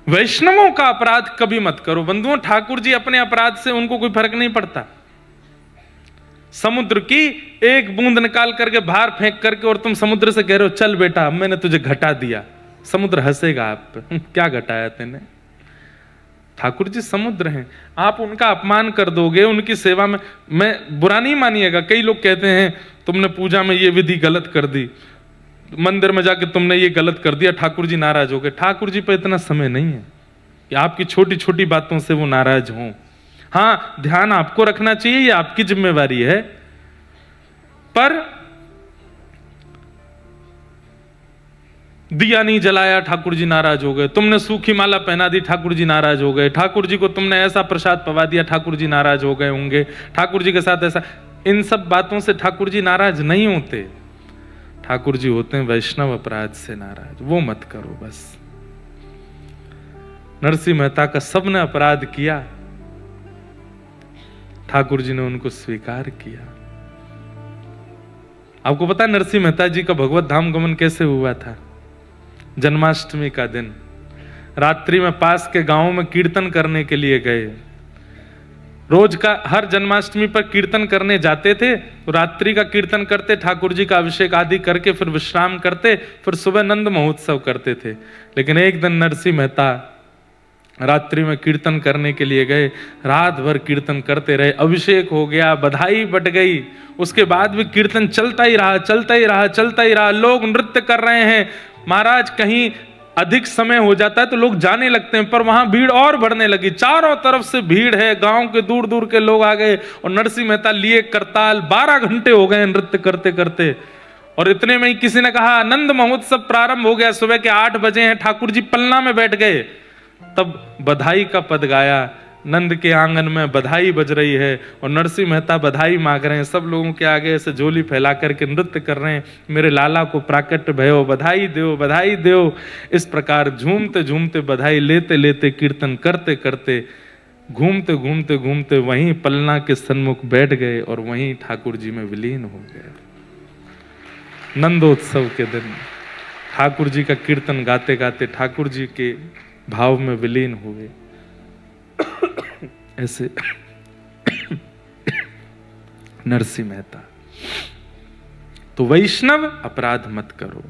वैष्णवों का अपराध कभी मत करो। बंधुओं, ठाकुर जी अपने अपराध से उनको कोई फर्क नहीं पड़ता। समुद्र की एक बूंद निकाल करके बाहर फेंक करके और तुम समुद्र से कह रहे हो चल बेटा मैंने तुझे घटा दिया, समुद्र हंसेगा आप पे, क्या घटाया तेने। ठाकुर जी समुद्र हैं, आप उनका अपमान कर दोगे उनकी सेवा में। मैं बुरा नहीं मानिएगा, कई लोग कहते हैं तुमने पूजा में ये विधि गलत कर दी, मंदिर में जाके तुमने ये गलत कर दिया, ठाकुर जी नाराज हो गए। ठाकुर जी पे इतना समय नहीं है कि आपकी छोटी छोटी बातों से वो नाराज हों। हाँ, ध्यान आपको रखना चाहिए, ये आपकी जिम्मेवारी है, पर दिया नहीं जलाया ठाकुर जी नाराज हो गए, तुमने सूखी माला पहना दी ठाकुर जी नाराज हो गए, ठाकुर जी को तुमने ऐसा प्रसाद पवा दिया ठाकुर जी नाराज हो गए होंगे, ठाकुर जी के साथ ऐसा। इन सब बातों से ठाकुर जी नाराज नहीं होते। ठाकुर जी होते हैं वैष्णव अपराध से नाराज, वो मत करो बस। नरसिंह मेहता का सबने अपराध किया, ठाकुर जी ने उनको स्वीकार किया। आपको पता नरसिंह मेहता जी का भगवत धाम गमन कैसे हुआ था? जन्माष्टमी का दिन रात्रि में पास के गांव में कीर्तन करने के लिए गए। रोज का हर जन्माष्टमी पर कीर्तन करने जाते थे, तो रात्रि का कीर्तन करते, ठाकुर जी का अभिषेक आदि करके फिर विश्राम करते, फिर सुबह नंद महोत्सव करते थे। लेकिन एक दिन नरसिंह मेहता रात्रि में कीर्तन करने के लिए गए, रात भर कीर्तन करते रहे, अभिषेक हो गया, बधाई बट गई, उसके बाद भी कीर्तन चलता ही रहा, चलता ही रहा, चलता ही रहा। लोग नृत्य कर रहे हैं। महाराज कहीं अधिक समय हो जाता है तो लोग जाने लगते हैं, पर वहां भीड़ और बढ़ने लगी, चारों तरफ से भीड़ है, गांव के दूर दूर के लोग आ गए और नरसिंह मेहता लिए करताल 12 घंटे हो गए नृत्य करते करते। और इतने में ही किसी ने कहा नंद महोत्सव प्रारंभ हो गया, सुबह के 8 बजे हैं। ठाकुर जी पलना में बैठ गए, तब बधाई का पद गाया। नंद के आंगन में बधाई बज रही है और नरसिंह मेहता बधाई मांग रहे हैं, सब लोगों के आगे ऐसे झोली फैला करके नृत्य कर रहे हैं, मेरे लाला को प्राकट्य भयो, बधाई दो, बधाई दो। इस प्रकार झूमते झूमते, बधाई लेते लेते, कीर्तन करते करते, घूमते घूमते घूमते वहीं पलना के सन्मुख बैठ गए और वहीं ठाकुर जी में विलीन हो गए। नंदोत्सव के दिन ठाकुर जी का कीर्तन गाते गाते ठाकुर जी के भाव में विलीन हुए। ऐसे नरसिंह मेहता। तो वैष्णव अपराध मत करो।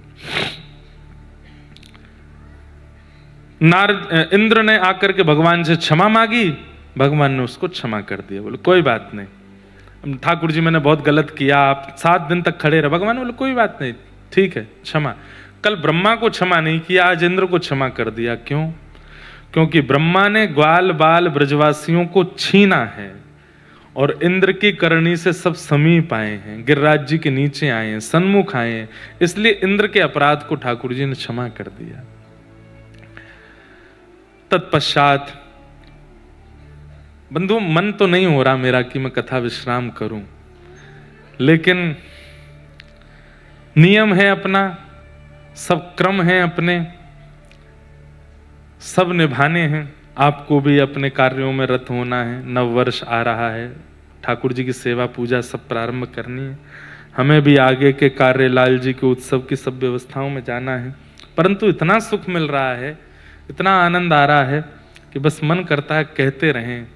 इंद्र ने आकर के भगवान से क्षमा मांगी, भगवान ने उसको क्षमा कर दिया। बोले कोई बात नहीं ठाकुर जी, मैंने बहुत गलत किया, आप 7 दिन तक खड़े रहे। भगवान बोले कोई बात नहीं, ठीक है, क्षमा। कल ब्रह्मा को क्षमा नहीं किया, आज इंद्र को क्षमा कर दिया। क्यों? क्योंकि ब्रह्मा ने ग्वाल बाल ब्रजवासियों को छीना है और इंद्र की करनी से सब समीप आए हैं, गिरिराज जी के नीचे आए हैं, सन्मुख आए हैं, इसलिए इंद्र के अपराध को ठाकुर जी ने क्षमा कर दिया। तत्पश्चात बंधु, मन तो नहीं हो रहा मेरा कि मैं कथा विश्राम करूं, लेकिन नियम है अपना, सब क्रम हैं अपने, सब निभाने हैं। आपको भी अपने कार्यों में रत होना है। नव वर्ष आ रहा है, ठाकुर जी की सेवा पूजा सब प्रारंभ करनी है। हमें भी आगे के कार्य, लाल जी के उत्सव की सब व्यवस्थाओं में जाना है। परंतु इतना सुख मिल रहा है, इतना आनंद आ रहा है कि बस मन करता है कहते रहें,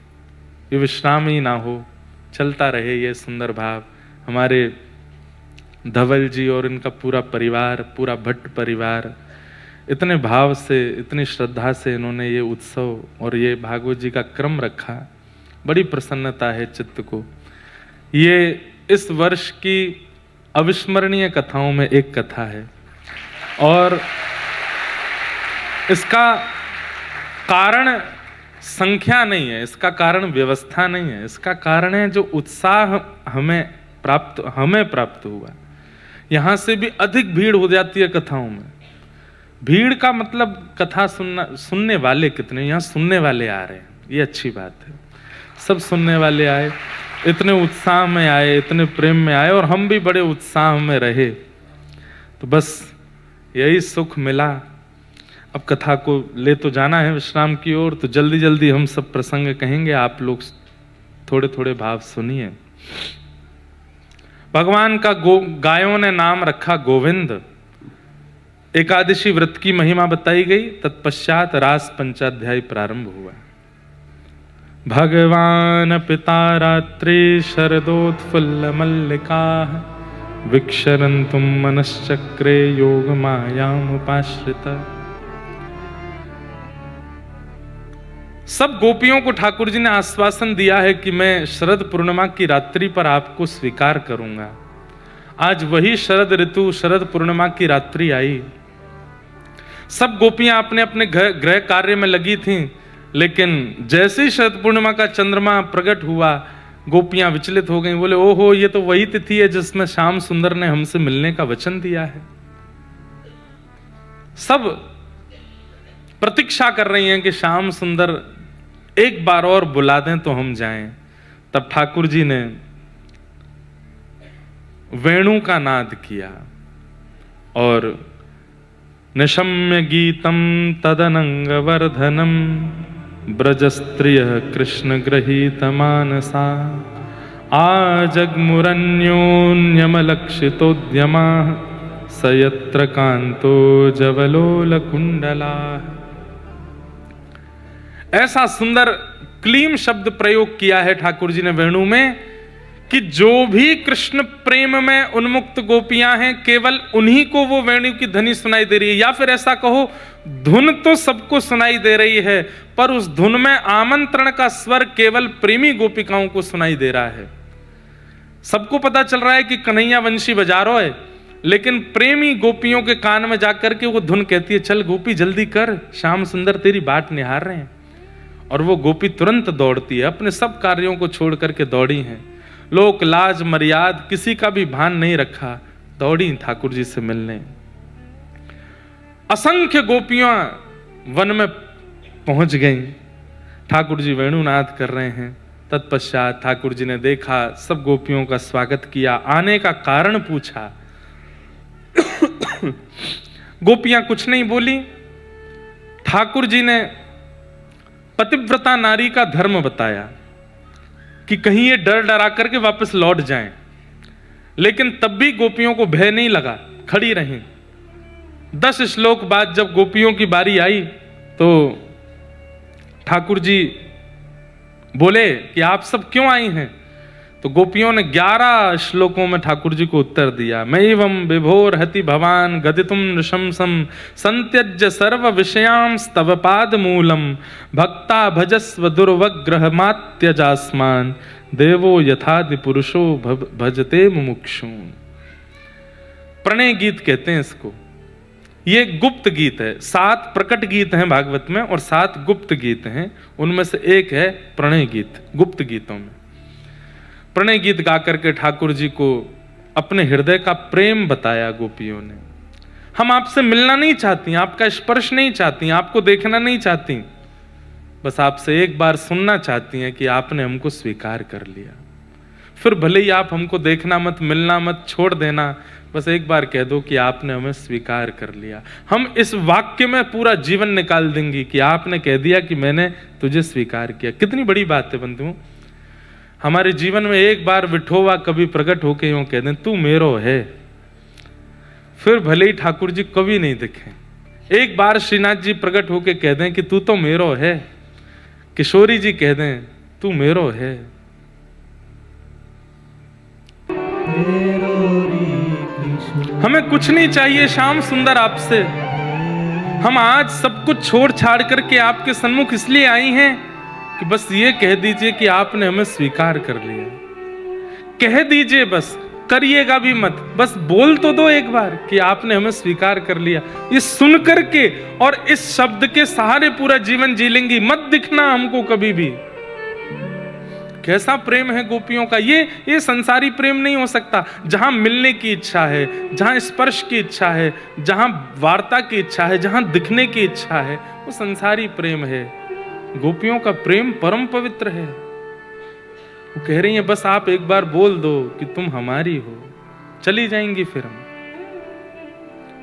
ये विश्राम ही ना हो, चलता रहे ये सुंदर भाव। हमारे धवल जी और इनका पूरा परिवार, पूरा भट्ट परिवार इतने भाव से, इतनी श्रद्धा से इन्होंने ये उत्सव और ये भागवत जी का क्रम रखा। बड़ी प्रसन्नता है चित्त को। ये इस वर्ष की अविस्मरणीय कथाओं में एक कथा है और इसका कारण संख्या नहीं है, इसका कारण व्यवस्था नहीं है, इसका कारण है जो उत्साह हमें प्राप्त हुआ। यहां से भी अधिक भीड़ हो जाती है कथाओं में। भीड़ का मतलब कथा सुनने वाले कितने, यहां सुनने वाले आ रहे हैं, ये अच्छी बात है। सब सुनने वाले आए, इतने उत्साह में आए, इतने प्रेम में आए और हम भी बड़े उत्साह में रहे, तो बस यही सुख मिला। अब कथा को ले तो जाना है विश्राम की ओर, तो जल्दी जल्दी हम सब प्रसंग कहेंगे, आप लोग थोड़े थोड़े भाव सुनिए। भगवान का गायों ने नाम रखा गोविंद। एकादशी व्रत की महिमा बताई गई, तत्पश्चात रास पंचाध्याय प्रारंभ हुआ। भगवान पिता रात्रि शरदोत्फुल्ल मल्लिका विक्षरन्तुम मनश्चक्रे योग मायाम उपाश्रिता। सब गोपियों को ठाकुर जी ने आश्वासन दिया है कि मैं शरद पूर्णिमा की रात्रि पर आपको स्वीकार करूंगा। आज वही शरद ऋतु, शरद पूर्णिमा की रात्रि आई। सब गोपियां अपने अपने गृह कार्य में लगी थीं, लेकिन जैसे ही शरद पूर्णिमा का चंद्रमा प्रकट हुआ, गोपियां विचलित हो गईं। बोले, ओहो, ये तो वही तिथि है जिसमें श्याम सुंदर ने हमसे मिलने का वचन दिया है। सब प्रतीक्षा कर रही हैं कि श्याम सुंदर एक बार और बुला दें तो हम जाएं। तब ठाकुर जी ने वेणु का नाद किया और निशम्य गीतम तदनंग वर्धनम ब्रजस्त्रिय कृष्ण गृहीत मानसा आजग्मुरन्योन्यमलक्षितोद्यमा सयत्र कांतो जवलोल कुंडला। ऐसा सुंदर क्लीम शब्द प्रयोग किया है ठाकुर जी ने वेणु में कि जो भी कृष्ण प्रेम में उन्मुक्त गोपियां हैं, केवल उन्हीं को वो वेणु की ध्वनि सुनाई दे रही है। या फिर ऐसा कहो, धुन तो सबको सुनाई दे रही है, पर उस धुन में आमंत्रण का स्वर केवल प्रेमी गोपिकाओं को सुनाई दे रहा है। सबको पता चल रहा है कि कन्हैया वंशी बजा रहा है, लेकिन प्रेमी गोपियों के कान में जाकर के वो धुन कहती है, चल गोपी जल्दी कर, श्याम सुंदर तेरी बाट निहार रहे हैं। और वो गोपी तुरंत दौड़ती है, अपने सब कार्यों को छोड़ करके दौड़ी हैं। लोक लाज मर्याद किसी का भी भान नहीं रखा, दौड़ी ठाकुर जी से मिलने। असंख्य गोपियां वन में पहुंच गईं। ठाकुर जी वेणुनाद कर रहे हैं। तत्पश्चात ठाकुर जी ने देखा, सब गोपियों का स्वागत किया, आने का कारण पूछा। गोपियां कुछ नहीं बोली। ठाकुर जी ने पतिव्रता नारी का धर्म बताया कि कहीं ये डर डरा करके वापस लौट जाएं, लेकिन तब भी गोपियों को भय नहीं लगा, खड़ी रहीं। 10 श्लोक बाद जब गोपियों की बारी आई तो ठाकुर जी बोले कि आप सब क्यों आई हैं? तो गोपियों ने 11 श्लोकों में ठाकुर जी को उत्तर दिया। मैवं विभोर हति भवान गदितुम नृशंसम संत्यज्य सर्व विषयांस्तव पाद मूलम भक्ता भजस्व दुर्वग्रह मात्यजास्मान देवो यथादि पुरुषो भजते मुमुक्षुन। प्रणय गीत कहते हैं इसको। ये गुप्त गीत है। 7 प्रकट गीत हैं भागवत में और 7 गुप्त गीत हैं। उनमें से एक है प्रणय गीत। गुप्त गीतों में प्रणय गीत गा करके ठाकुर जी को अपने हृदय का प्रेम बताया गोपियों ने। हम आपसे मिलना नहीं चाहती, आपका स्पर्श नहीं चाहती, आपको देखना नहीं चाहती, बस आपसे एक बार सुनना चाहती हैं कि आपने हमको स्वीकार कर लिया। फिर भले ही आप हमको देखना मत, मिलना मत, छोड़ देना, बस एक बार कह दो कि आपने हमें स्वीकार कर लिया। हम इस वाक्य में पूरा जीवन निकाल देंगे कि आपने कह दिया कि मैंने तुझे स्वीकार किया। कितनी बड़ी बात है बंधुओं। हमारे जीवन में एक बार विठोवा कभी प्रकट होके यूं कह दें तू मेरो है, फिर भले ही ठाकुर जी कभी नहीं दिखे। एक बार श्रीनाथ जी प्रकट होके कह दें कि तू तो मेरो है, किशोरी जी कह दें तू मेरो है। हमें कुछ नहीं चाहिए श्याम सुंदर आपसे। हम आज सब कुछ छोड़ छाड़ करके आपके सन्मुख इसलिए आई हैं कि बस ये कह दीजिए कि आपने हमें स्वीकार कर लिया। कह दीजिए, बस करिएगा भी मत, बस बोल तो दो एक बार कि आपने हमें स्वीकार कर लिया। ये सुन करके और इस शब्द के सहारे पूरा जीवन जी लेंगी। मत दिखना हमको कभी भी। कैसा प्रेम है गोपियों का। ये संसारी प्रेम नहीं हो सकता। जहां मिलने की इच्छा है, जहां स्पर्श की इच्छा है, जहां वार्ता की इच्छा है, जहां दिखने की इच्छा है, वो संसारी प्रेम है। गोपियों का प्रेम परम पवित्र है। वो कह रही है बस आप एक बार बोल दो कि तुम हमारी हो, चली जाएंगी। फिर हम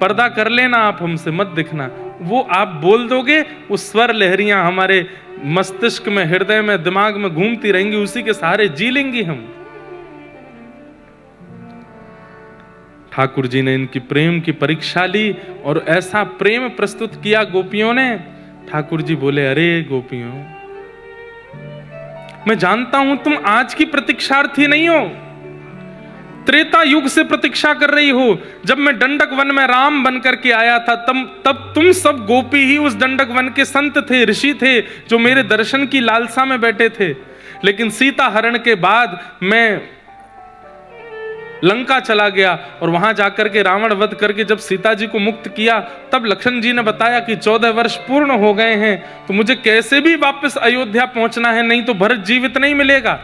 पर्दा कर लेना, आप हमसे मत दिखना। वो आप बोल दोगे, वो स्वर लहरियां हमारे मस्तिष्क में, हृदय में, दिमाग में घूमती रहेंगी, उसी के सहारे जी लेंगी हम। ठाकुर जी ने इनकी प्रेम की परीक्षा ली और ऐसा प्रेम प्रस्तुत किया गोपियों ने। ठाकुर जी बोले अरे गोपियों, मैं जानता हूं तुम आज की प्रतीक्षार्थी नहीं हो, त्रेता युग से प्रतीक्षा कर रही हो। जब मैं दंडक वन में राम बनकर के आया था, तब तुम सब गोपी ही उस दंडक वन के संत थे, ऋषि थे, जो मेरे दर्शन की लालसा में बैठे थे। लेकिन सीता हरण के बाद मैं लंका चला गया और वहां जाकर के रावण वध करके जब सीता जी को मुक्त किया, तब लक्ष्मण जी ने बताया कि 14 वर्ष पूर्ण हो गए हैं, तो मुझे कैसे भी वापस अयोध्या पहुंचना है, नहीं तो भरत जीवित नहीं मिलेगा।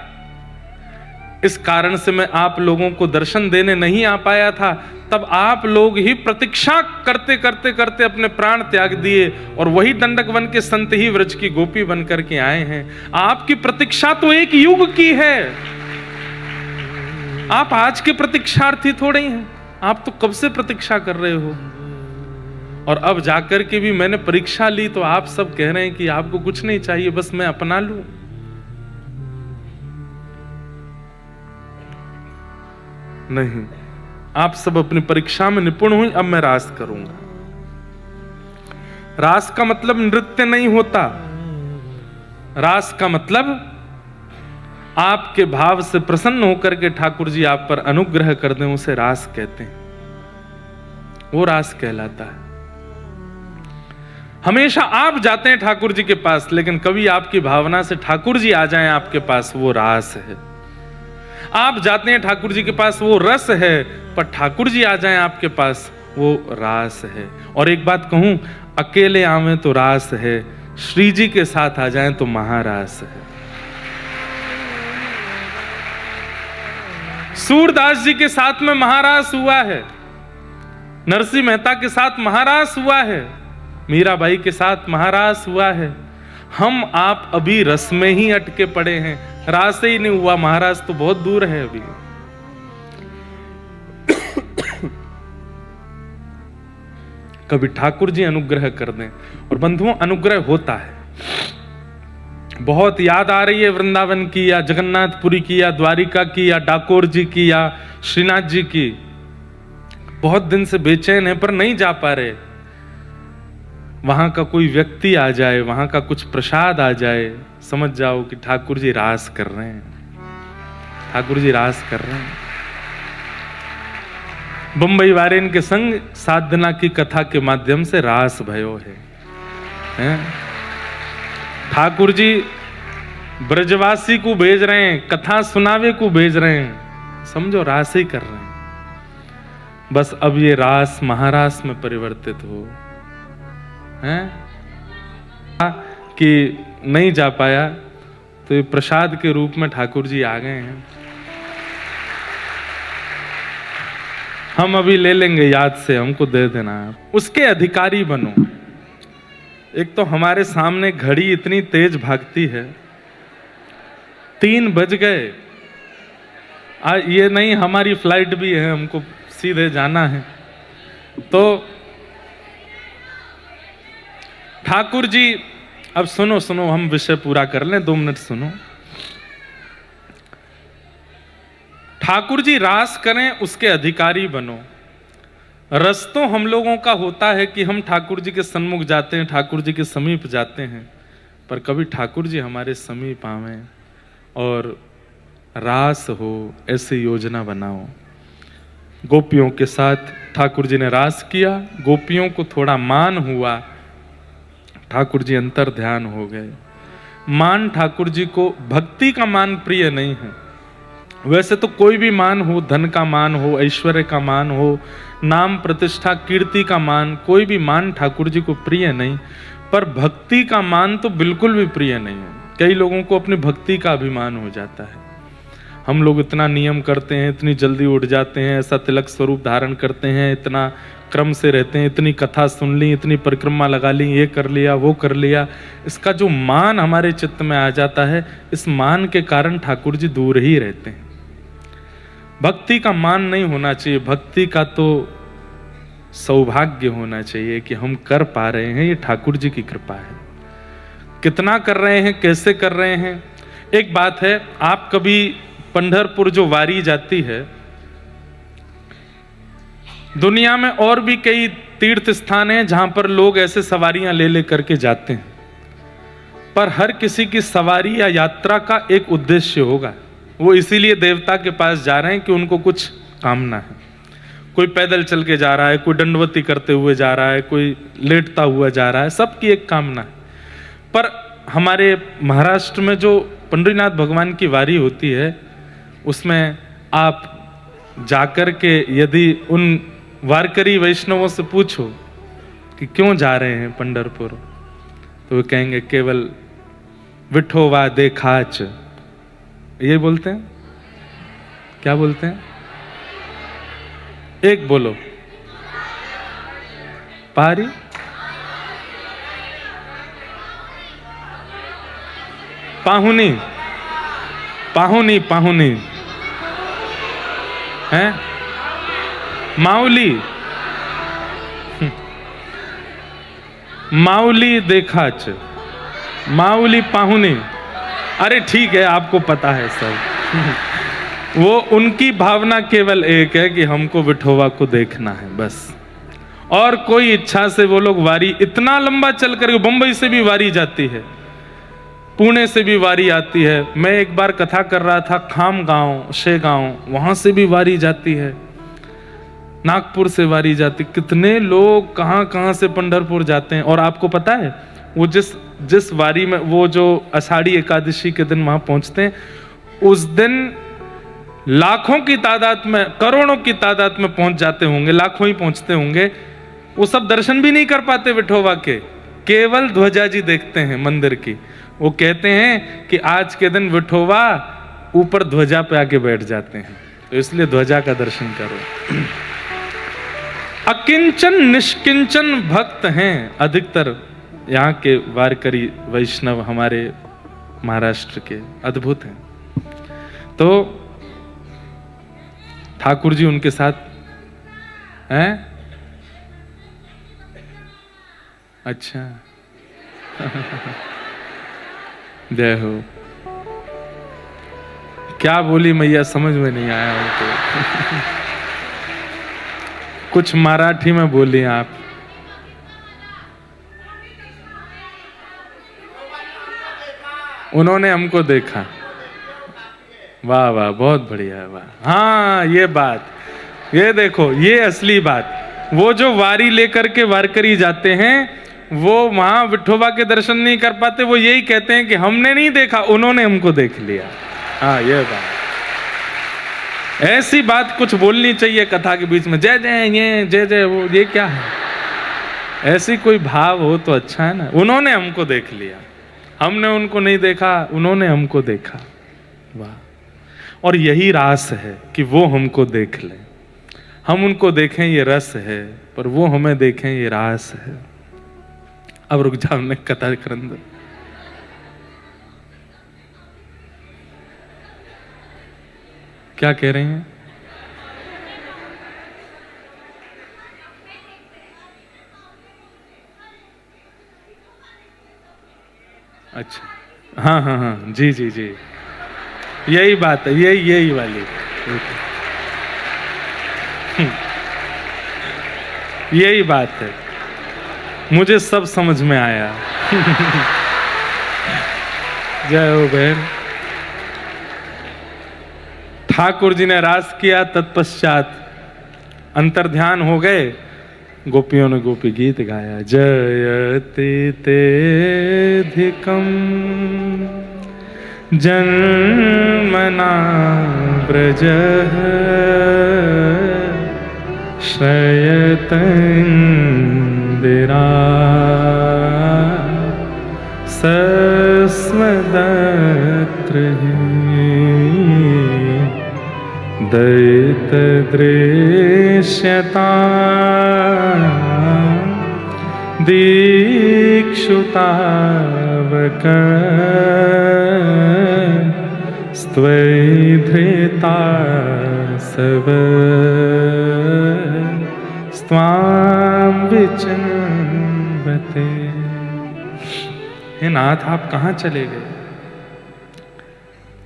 इस कारण से मैं आप लोगों को दर्शन देने नहीं आ पाया था। तब आप लोग ही प्रतीक्षा करते करते करते अपने प्राण त्याग दिए और वही दंडक वन के संत ही व्रज की गोपी बन करके आए हैं। आपकी प्रतीक्षा तो एक युग की है। आप आज के प्रतीक्षार्थी थोड़े ही हैं। आप तो कब से प्रतीक्षा कर रहे हो। और अब जाकर के भी मैंने परीक्षा ली तो आप सब कह रहे हैं कि आपको कुछ नहीं चाहिए, बस मैं अपना लूं। नहीं, आप सब अपनी परीक्षा में निपुण हुई, अब मैं रास करूंगा। रास का मतलब नृत्य नहीं होता। रास का मतलब आपके भाव से प्रसन्न होकर के ठाकुर जी आप पर अनुग्रह कर दें, उसे रास कहते हैं। वो रास कहलाता है। हमेशा आप जाते हैं ठाकुर जी के पास, लेकिन कभी आपकी भावना से ठाकुर जी आ जाएं आपके पास, वो रास है। आप जाते हैं ठाकुर जी के पास, वो रस है, पर ठाकुर जी आ जाएं आपके पास, वो रास है। और एक बात कहूं, अकेले आवे तो रास है, श्री जी के साथ आ जाएं तो महारास है। सूरदास जी के साथ में महारास हुआ है, नरसिंह मेहता के साथ महारास हुआ है, मीराबाई के साथ महारास हुआ है। हम आप अभी रस में ही अटके पड़े हैं, रास ही नहीं हुआ। महाराज तो बहुत दूर है अभी। कभी ठाकुर जी अनुग्रह कर दें। और बंधुओं, अनुग्रह होता है। बहुत याद आ रही है वृंदावन की, या जगन्नाथपुरी की, या द्वारिका की, या डाकोर जी की, या श्रीनाथ जी की। बहुत दिन से बेचैन है पर नहीं जा पा रहे। वहां का कोई व्यक्ति आ जाए, वहां का कुछ प्रसाद आ जाए, समझ जाओ कि ठाकुर जी रास कर रहे हैं। ठाकुर जी रास कर रहे हैं। बंबई वारेन के संग साधना की कथा के माध्यम से रास भयो है। ठाकुर जी ब्रजवासी को भेज रहे हैं, कथा सुनावे को भेज रहे हैं, समझो रास ही कर रहे हैं। बस अब ये रास महारास में परिवर्तित हो हैं कि नहीं जा पाया, तो ये प्रसाद के रूप में ठाकुर जी आ गए हैं। हम अभी ले लेंगे याद से, हमको दे देना आप, उसके अधिकारी बनो। एक तो हमारे सामने घड़ी इतनी तेज भागती है, 3 बज गए, ये नहीं, हमारी फ्लाइट भी है, हमको सीधे जाना है। तो ठाकुर जी, अब सुनो सुनो, हम विषय पूरा कर लें, 2 मिनट सुनो। ठाकुर जी रास करें, उसके अधिकारी बनो। रस तो हम लोगों का होता है कि हम ठाकुर जी के सन्मुख जाते हैं, ठाकुर जी के समीप जाते हैं, पर कभी ठाकुर जी हमारे समीप आवें और रास हो, ऐसी योजना बनाओ। गोपियों के साथ ठाकुर जी ने रास किया, गोपियों को थोड़ा मान हुआ, ठाकुर जी अंतर ध्यान हो गए। मान ठाकुर जी को, भक्ति का मान प्रिय नहीं है। वैसे तो कोई भी मान हो, धन का मान हो, ऐश्वर्य का मान हो, नाम प्रतिष्ठा कीर्ति का मान, कोई भी मान ठाकुर जी को प्रिय नहीं, पर भक्ति का मान तो बिल्कुल भी प्रिय नहीं है। कई लोगों को अपनी भक्ति का अभिमान हो जाता है। हम लोग इतना नियम करते हैं, इतनी जल्दी उठ जाते हैं, ऐसा तिलक स्वरूप धारण करते हैं, इतना क्रम से रहते हैं, इतनी कथा सुन ली, इतनी परिक्रमा लगा ली, ये कर लिया वो कर लिया, इसका जो मान हमारे चित्त में आ जाता है, इस मान के कारण ठाकुर जी दूर ही रहते हैं। भक्ति का मान नहीं होना चाहिए, भक्ति का तो सौभाग्य होना चाहिए कि हम कर पा रहे हैं, ये ठाकुर जी की कृपा है। कितना कर रहे हैं, कैसे कर रहे हैं। एक बात है, आप कभी पंढरपुर जो वारी जाती है, दुनिया में और भी कई तीर्थ स्थान हैं जहां पर लोग ऐसे सवारियां ले लेकर के जाते हैं, पर हर किसी की सवारी या यात्रा का एक उद्देश्य होगा। वो इसीलिए देवता के पास जा रहे हैं कि उनको कुछ कामना है। कोई पैदल चल के जा रहा है, कोई दंडवती करते हुए जा रहा है, कोई लेटता हुआ जा रहा है, सबकी एक कामना है। पर हमारे महाराष्ट्र में जो पंढरीनाथ भगवान की वारी होती है, उसमें आप जाकर के यदि उन वारकरी वैष्णवों से पूछो कि क्यों जा रहे हैं पंढरपुर, तो वे कहेंगे केवल विठोवा देखाच। ये बोलते हैं, क्या बोलते हैं, एक बोलो, पारी, पाहुनी, पाहुनी, पाहुनी है, माउली, माउली देखाच, माउली पाहुनी। अरे ठीक है, आपको पता है सब। वो उनकी भावना केवल एक है कि हमको विठोबा को देखना है, बस। और कोई इच्छा से वो लोग वारी इतना लंबा चल कर, बंबई से भी वारी जाती है, पुणे से भी वारी आती है। मैं एक बार कथा कर रहा था, खाम गांव, शेगांव, वहां से भी वारी जाती है, नागपुर से वारी जाती। कितने लोग कहां कहां से पंढरपुर जाते हैं। और आपको पता है, वो जिस वारी में, वो जो आषाढ़ी एकादशी के दिन वहां पहुंचते हैं, उस दिन लाखों की तादाद में, करोड़ों की तादाद में पहुंच जाते होंगे, लाखों ही पहुंचते होंगे। वो सब दर्शन भी नहीं कर पाते विठोबा के, केवल ध्वजा जी देखते हैं मंदिर की। वो कहते हैं कि आज के दिन विठोबा ऊपर ध्वजा पे आके बैठ जाते हैं, तो इसलिए ध्वजा का दर्शन करो। अकिंचन निष्किंचन भक्त हैं अधिकतर यहाँ के वारकरी वैष्णव, हमारे महाराष्ट्र के, अद्भुत हैं। तो ठाकुर जी उनके साथ हैं। अच्छा जय हो। क्या बोली मैया, समझ में नहीं आया उनको। कुछ मराठी में बोली आप। उन्होंने हमको देखा। वाह वाह, बहुत बढ़िया, वाह। हाँ, ये बात, ये देखो, ये असली बात। वो जो वारी लेकर के वारकरी जाते हैं, वो वहां विठोबा के दर्शन नहीं कर पाते। वो यही कहते हैं कि हमने नहीं देखा, उन्होंने हमको देख लिया। हाँ, ये बात, ऐसी बात कुछ बोलनी चाहिए कथा के बीच में, जय जय ये, जय जय वो, ये क्या है? ऐसी कोई भाव हो तो अच्छा है ना। उन्होंने हमको देख लिया, हमने उनको नहीं देखा, उन्होंने हमको देखा। वाह। और यही रास है कि वो हमको देख लें, हम उनको देखें, ये रस है, पर वो हमें देखें, ये रास है। अब रुक जाओ, हमने कथा करन दो। क्या कह रहे हैं? अच्छा, हाँ हाँ हाँ, जी जी जी, यही बात है, यही वाली, यही बात है, मुझे सब समझ में आया। जय हो बहन। ठाकुर जी ने रास किया, तत्पश्चात अंतर्ध्यान हो गए, गोपियों ने गोपी गीत गाया। जयति तेधिकम जन्मना व्रजः श्रयत इंदिरा सस्मदत्र दैत दृश्यता दीक्षुतावक स्त्वैधृता सब स्वां विचिन्वते। हे नाथ, आप कहाँ चले गए?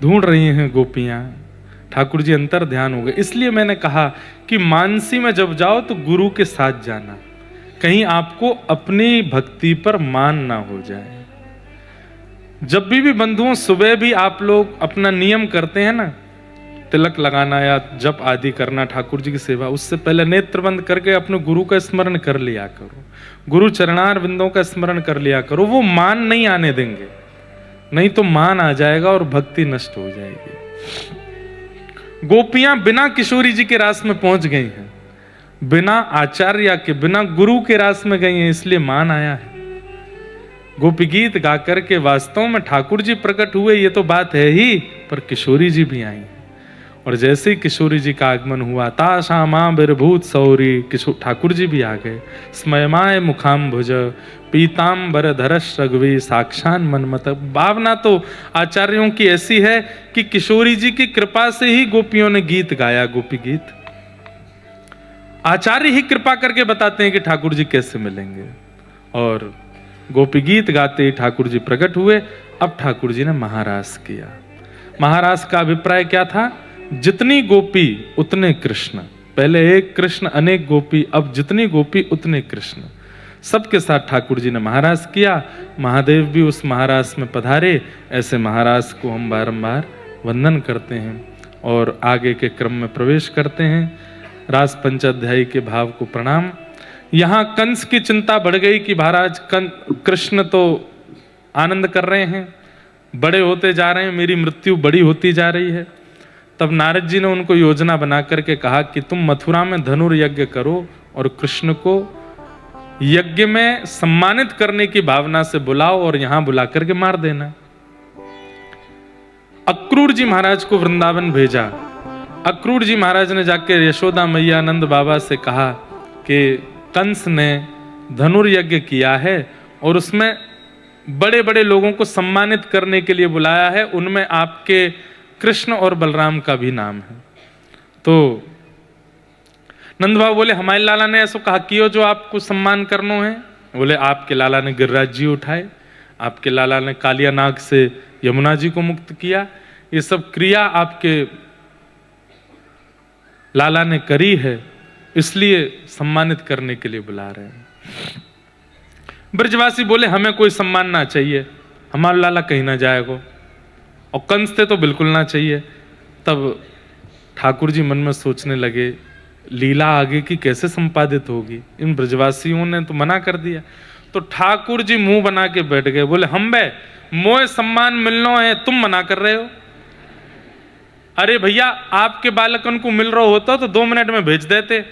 ढूंढ रही हैं गोपियां। ठाकुर जी अंतर ध्यान हो गए। इसलिए मैंने कहा कि मानसी में जब जाओ तो गुरु के साथ जाना, कहीं आपको अपनी भक्ति पर मान ना हो जाए। जब भी बंधुओं, सुबह भी आप लोग अपना नियम करते हैं ना, तिलक लगाना या जप आदि करना, ठाकुर जी की सेवा, उससे पहले नेत्र बंद करके अपने गुरु का स्मरण कर लिया करो, गुरु चरणार बिंदों का स्मरण कर लिया करो। वो मान नहीं आने देंगे, नहीं तो मान आ जाएगा और भक्ति नष्ट हो जाएगी। गोपियां बिना किशोरी जी के रास में पहुंच गई हैं, बिना आचार्य के, बिना गुरु के रास में गई हैं, इसलिए मान आया है। गोपी गीत गा करके वास्तव में ठाकुर जी प्रकट हुए, ये तो बात है ही, पर किशोरी जी भी आई। और जैसे ही किशोरी जी का आगमन हुआ, ता श्यामा बिरभूत सौरी, ठाकुर जी भी आ गए। स्मयमाय मुखाम्भुज पीताम्बर धरश रघुवी साक्षान मनमत। भावना तो आचार्यों की ऐसी है कि किशोरी जी की कृपा से ही गोपियों ने गीत गाया, गोपी गीत। आचार्य ही कृपा करके बताते हैं कि ठाकुर जी कैसे मिलेंगे, और गोपी गीत गाते ही ठाकुर जी प्रकट हुए। अब ठाकुर जी ने महारास किया। महारास का अभिप्राय क्या था? जितनी गोपी उतने कृष्ण। पहले एक कृष्ण अनेक गोपी, अब जितनी गोपी उतने कृष्ण। सबके साथ ठाकुर जी ने महारास किया। महादेव भी उस महारास में पधारे। ऐसे महारास को हम बारंबार वंदन करते हैं और आगे के क्रम में प्रवेश करते हैं। रास पंचाध्यायी के भाव को प्रणाम। यहाँ कंस की चिंता बढ़ गई कि महाराज कृष्ण तो आनंद कर रहे हैं, बड़े होते जा रहे हैं, मेरी मृत्यु बड़ी होती जा रही है। तब नारद जी ने उनको योजना बना करके कहा कि तुम मथुरा में धनुर्यज्ञ करो और कृष्ण को यज्ञ में सम्मानित करने की भावना से बुलाओ और यहां बुला करके मार देना। अक्रूर जी महाराज को वृंदावन भेजा। अक्रूर जी महाराज ने जाकर यशोदा मैया नंद बाबा से कहा कि कंस ने धनुर्यज्ञ किया है और उसमें बड़े बड़े लोगों को सम्मानित करने के लिए बुलाया है, उनमें आपके कृष्ण और बलराम का भी नाम है। तो नंद बाबा बोले हमारे लाला ने ऐसा कहा कियो जो आपको सम्मान करनो है। बोले आपके लाला ने गिरिराज जी उठाए, आपके लाला ने कालिया नाग से यमुना जी को मुक्त किया, ये सब क्रिया आपके लाला ने करी है, इसलिए सम्मानित करने के लिए बुला रहे हैं। ब्रजवासी बोले हमें कोई सम्मान ना चाहिए, हमारा लाला कहीं ना जाएगा, और कंस थे तो बिल्कुल ना चाहिए। तब ठाकुर जी मन में सोचने लगे लीला आगे की कैसे संपादित होगी, इन ब्रजवासियों ने तो मना कर दिया। तो ठाकुर जी मुंह बना के बैठ गए, बोले हम बे मोए सम्मान मिलना है, तुम मना कर रहे हो। अरे भैया आपके बालकन को मिल रहा होता तो 2 मिनट में भेज देते,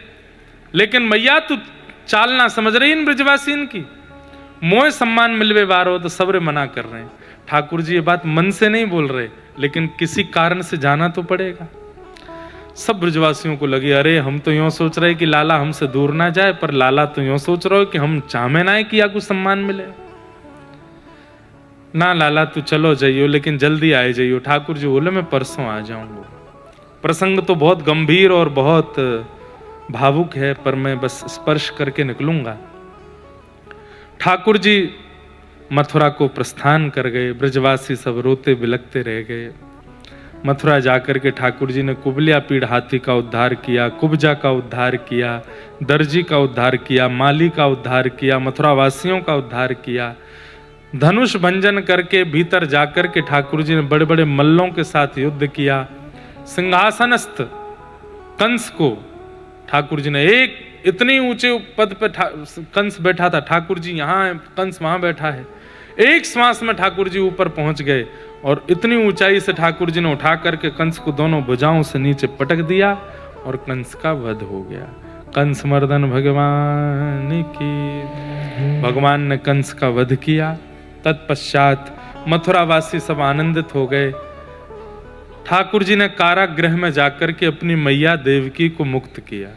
लेकिन भैया तू चाल ना समझ रही इन ब्रजवासियों की, मोए सम्मान मिलवे बार हो तो सबरे मना कर रहे हैं। ठाकुर जी ये बात मन से नहीं बोल रहे, लेकिन किसी कारण से जाना तो पड़ेगा। सब ब्रजवासियों को लगे अरे हम तो यूं सोच रहे कि लाला हमसे दूर ना जाए, पर लाला तो यूं सोच रहे हो कि हम चाहे ना कि या कुछ सम्मान मिले ना। लाला तू चलो जाइयो, लेकिन जल्दी आए जाइयो। ठाकुर जी बोले मैं परसों आ जाऊंगा। प्रसंग तो बहुत गंभीर और बहुत भावुक है, पर मैं बस स्पर्श करके निकलूंगा। ठाकुर जी मथुरा को प्रस्थान कर गए, ब्रजवासी सब रोते बिलखते रह गए। मथुरा जाकर के ठाकुर जी ने कुबलिया पीड़ हाथी का उद्धार किया, कुब्जा का उद्धार किया, दर्जी का उद्धार किया, माली का उद्धार किया, मथुरा वासियों का उद्धार किया। धनुष भंजन करके भीतर जाकर के ठाकुर जी ने बड़े बड़े मल्लों के साथ युद्ध किया। सिंहासनस्थ कंस को ठाकुर जी ने, एक इतनी ऊंचे पद पे कंस बैठा था, ठाकुर जी यहाँ है, कंस वहां बैठा है, एक श्वास में ठाकुर जी ऊपर पहुंच गए और इतनी ऊंचाई से ठाकुर जी ने उठा करके कंस को दोनों भुजाओं से नीचे पटक दिया और कंस का वध हो गया। कंस मर्दन भगवान की, भगवान ने कंस का वध किया। तत्पश्चात मथुरावासी सब आनंदित हो गए। ठाकुर जी ने कारागृह में जाकर के अपनी मैया देवकी को मुक्त किया।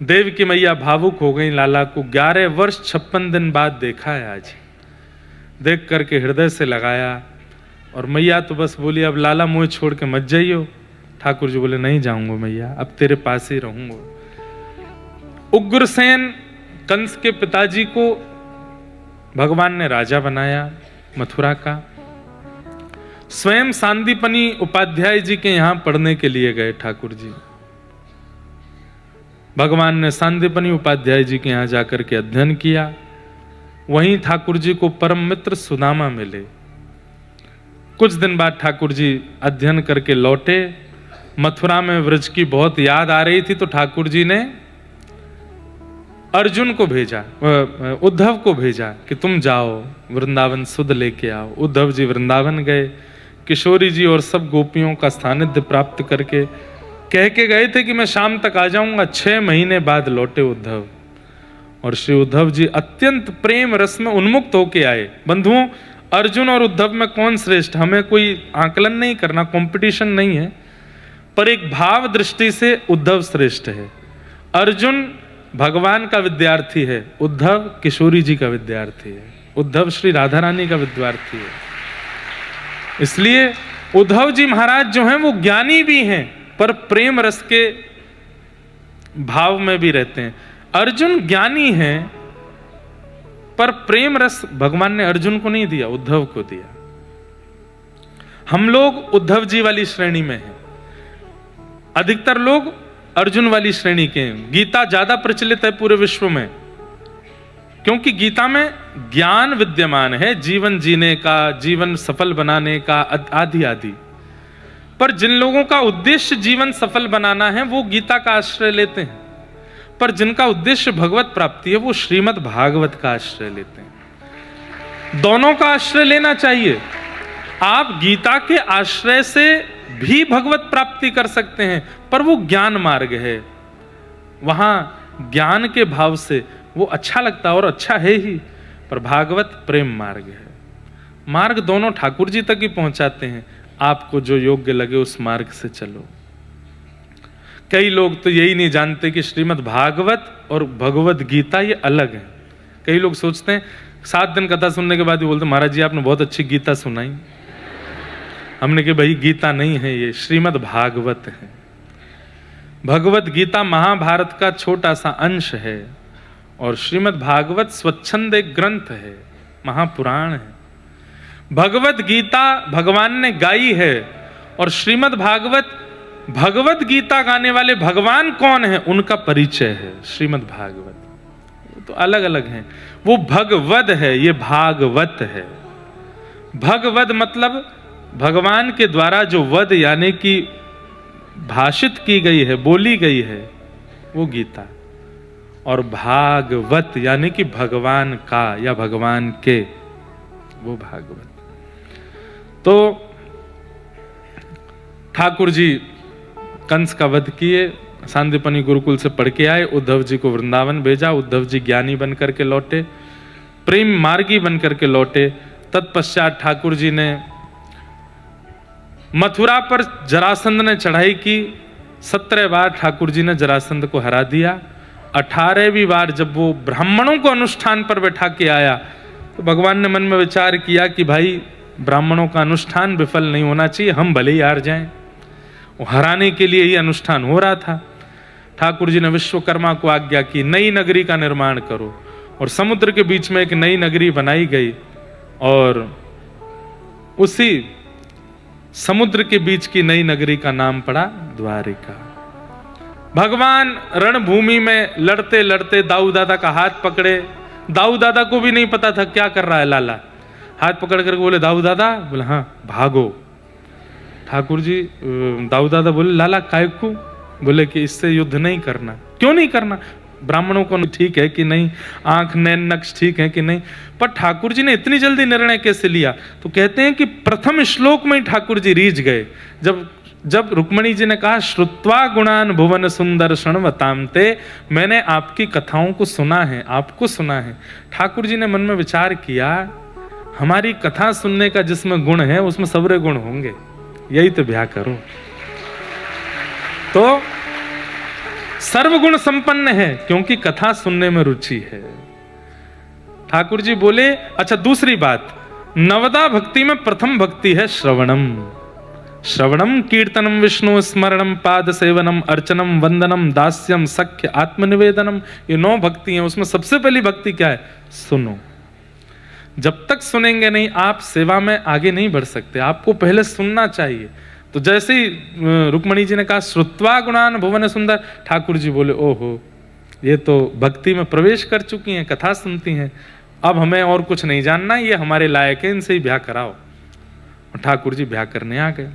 देवकी मैया भावुक हो गई, लाला को 11 वर्ष 56 दिन बाद देखा है आज। देख करके हृदय से लगाया और मैया तो बस बोली, अब लाला मुझे छोड़ के मत जाइयो। ठाकुर जी बोले, नहीं जाऊंगा मैया, अब तेरे पास ही रहूंगा। उग्रसेन कंस के पिताजी को भगवान ने राजा बनाया मथुरा का। स्वयं सांदीपनी उपाध्याय जी के यहां पढ़ने के लिए गए ठाकुर जी। भगवान ने सांदीपनी उपाध्याय जी के यहां जाकर के अध्ययन किया। वहीं ठाकुर जी को परम मित्र सुदामा मिले। कुछ दिन बाद ठाकुर जी अध्ययन करके लौटे। मथुरा में व्रज की बहुत याद आ रही थी, तो ठाकुर जी ने अर्जुन को भेजा, उद्धव को भेजा कि तुम जाओ वृंदावन सुध लेके आओ। उद्धव जी वृंदावन गए। किशोरी जी और सब गोपियों का सानिध्य प्राप्त करके कह के गए थे कि मैं शाम तक आ जाऊंगा। 6 महीने बाद लौटे उद्धव, और श्री उद्धव जी अत्यंत प्रेम रस में उन्मुक्त होके आए। बंधुओं, अर्जुन और उद्धव में कौन श्रेष्ठ, हमें कोई आकलन नहीं करना, कंपटीशन नहीं है, पर एक भाव दृष्टि से उद्धव श्रेष्ठ है। अर्जुन भगवान का विद्यार्थी है, उद्धव किशोरी जी का विद्यार्थी है, उद्धव श्री राधा रानी का विद्यार्थी है। इसलिए उद्धव जी महाराज जो हैं वो ज्ञानी भी हैं, पर प्रेम रस के भाव में भी रहते हैं। अर्जुन ज्ञानी है, पर प्रेम रस भगवान ने अर्जुन को नहीं दिया, उद्धव को दिया। हम लोग उद्धव जी वाली श्रेणी में हैं, अधिकतर लोग अर्जुन वाली श्रेणी के हैं। गीता ज्यादा प्रचलित है पूरे विश्व में, क्योंकि गीता में ज्ञान विद्यमान है, जीवन जीने का, जीवन सफल बनाने का, आदि आदि। पर जिन लोगों का उद्देश्य जीवन सफल बनाना है वो गीता का आश्रय लेते हैं, पर जिनका उद्देश्य भगवत प्राप्ति है वो श्रीमद् भागवत का आश्रय लेते हैं। दोनों का आश्रय लेना चाहिए। आप गीता के आश्रय से भी भगवत प्राप्ति कर सकते हैं, पर वो ज्ञान मार्ग है, वहां ज्ञान के भाव से वो अच्छा लगता है और अच्छा है ही, पर भागवत प्रेम मार्ग है। मार्ग दोनों ठाकुर जी तक ही पहुंचाते हैं। आपको जो योग्य लगे उस मार्ग से चलो। कई लोग तो यही नहीं जानते कि श्रीमद् भागवत और भगवत गीता ये अलग है। कई लोग सोचते हैं 7 दिन कथा सुनने के बाद ही बोलते महाराज जी आपने बहुत अच्छी गीता सुनाई। हमने कहा भाई गीता नहीं है, ये श्रीमद् भागवत है। भगवत गीता महाभारत का छोटा सा अंश है और श्रीमद् भागवत स्वच्छंद एक ग्रंथ है, महापुराण है। भगवत गीता भगवान ने गाई है और श्रीमद् भागवत, भगवत गीता गाने वाले भगवान कौन है उनका परिचय है। श्रीमद् भागवत तो अलग अलग हैं। वो भगवद है, ये भागवत है। भगवद मतलब भगवान के द्वारा जो वद यानी कि भाषित की गई है, बोली गई है, वो गीता। और भागवत यानी कि भगवान का या भगवान के, वो भागवत। तो ठाकुर जी कंस का वध किए, सांदीपनी गुरुकुल से पढ़ के आए, उद्धव जी को वृंदावन भेजा। उद्धव जी ज्ञानी बन करके लौटे, प्रेम मार्गी बन करके लौटे। तत्पश्चात ठाकुर जी ने मथुरा पर जरासंध ने चढ़ाई की। 17 बार ठाकुर जी ने जरासंध को हरा दिया। 18वीं बार जब वो ब्राह्मणों को अनुष्ठान पर बैठा के आया तो भगवान ने मन में विचार किया कि भाई ब्राह्मणों का अनुष्ठान विफल नहीं होना चाहिए, हम भले ही हार जाएं। हराने के लिए ही अनुष्ठान हो रहा था। ठाकुर जी ने विश्वकर्मा को आज्ञा की, नई नगरी का निर्माण करो, और समुद्र के बीच में एक नई नगरी बनाई गई, और उसी समुद्र के बीच की नई नगरी का नाम पड़ा द्वारिका। भगवान रणभूमि में लड़ते लड़ते दाऊ दादा का हाथ पकड़े। दाऊ दादा को भी नहीं पता था क्या कर रहा है लाला। हाथ पकड़ करके बोले, दाऊ दादा? बोले हाँ, भागो। ठाकुर जी, दाऊ दादा बोले, लाला काय को? बोले कि इससे युद्ध नहीं करना। क्यों नहीं करना? ब्राह्मणों को ठीक है कि नहीं, आंख नैन नक्श ठीक है कि नहीं, पर ठाकुर जी ने इतनी जल्दी निर्णय कैसे लिया? तो कहते हैं कि प्रथम श्लोक में ही ठाकुर जी रीझ गए। जब रुक्मणी जी ने कहा, श्रुत्वा गुणान भुवन सुंदर शृण्वतामते, मैंने आपकी कथाओं को सुना है, आपको सुना है। ठाकुर जी ने मन में विचार किया, हमारी कथा सुनने का जिसमें गुण है उसमें सबरे गुण होंगे, यही तो ब्याह करूं। तो सर्वगुण संपन्न है क्योंकि कथा सुनने में रुचि है। ठाकुर जी बोले, अच्छा दूसरी बात, नवदा भक्ति में प्रथम भक्ति है श्रवणम। श्रवणम कीर्तनम विष्णु स्मरणम पाद सेवनम अर्चनम वंदनम दास्यम सख्य आत्मनिवेदनम, ये 9 भक्ति हैं। उसमें सबसे पहली भक्ति क्या है? सुनो। जब तक सुनेंगे नहीं आप सेवा में आगे नहीं बढ़ सकते, आपको पहले सुनना चाहिए। तो जैसे ही रुक्मणी जी ने कहा श्रुत्वा गुणान भुवन सुंदर, ठाकुर जी बोले, ओहो ये तो भक्ति में प्रवेश कर चुकी हैं, कथा सुनती हैं, अब हमें और कुछ नहीं जानना, ये हमारे लायक है, इनसे ही ब्याह कराओ। और ठाकुर जी ब्याह करने आ गए।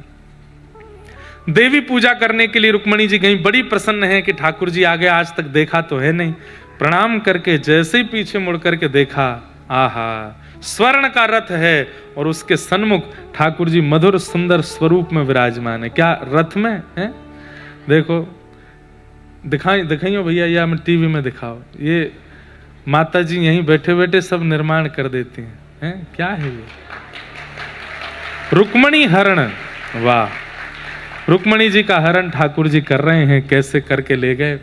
देवी पूजा करने के लिए रुक्मणी जी गई, बड़ी प्रसन्न है कि ठाकुर जी आ गए, आज तक देखा तो है नहीं। प्रणाम करके जैसे ही पीछे मुड़ करके देखा, आहा स्वर्ण का रथ है, और उसके सन्मुख ठाकुर जी मधुर सुंदर स्वरूप में विराजमान है। क्या रथ में है? देखो दिखाइयो भैया, या मैं टीवी में दिखाओ। ये माता जी यहीं बैठे बैठे सब निर्माण कर देती हैं। क्या है ये? रुक्मणी हरण। वाह, रुक्मणी जी का हरण ठाकुर जी कर रहे हैं। कैसे करके ले गए?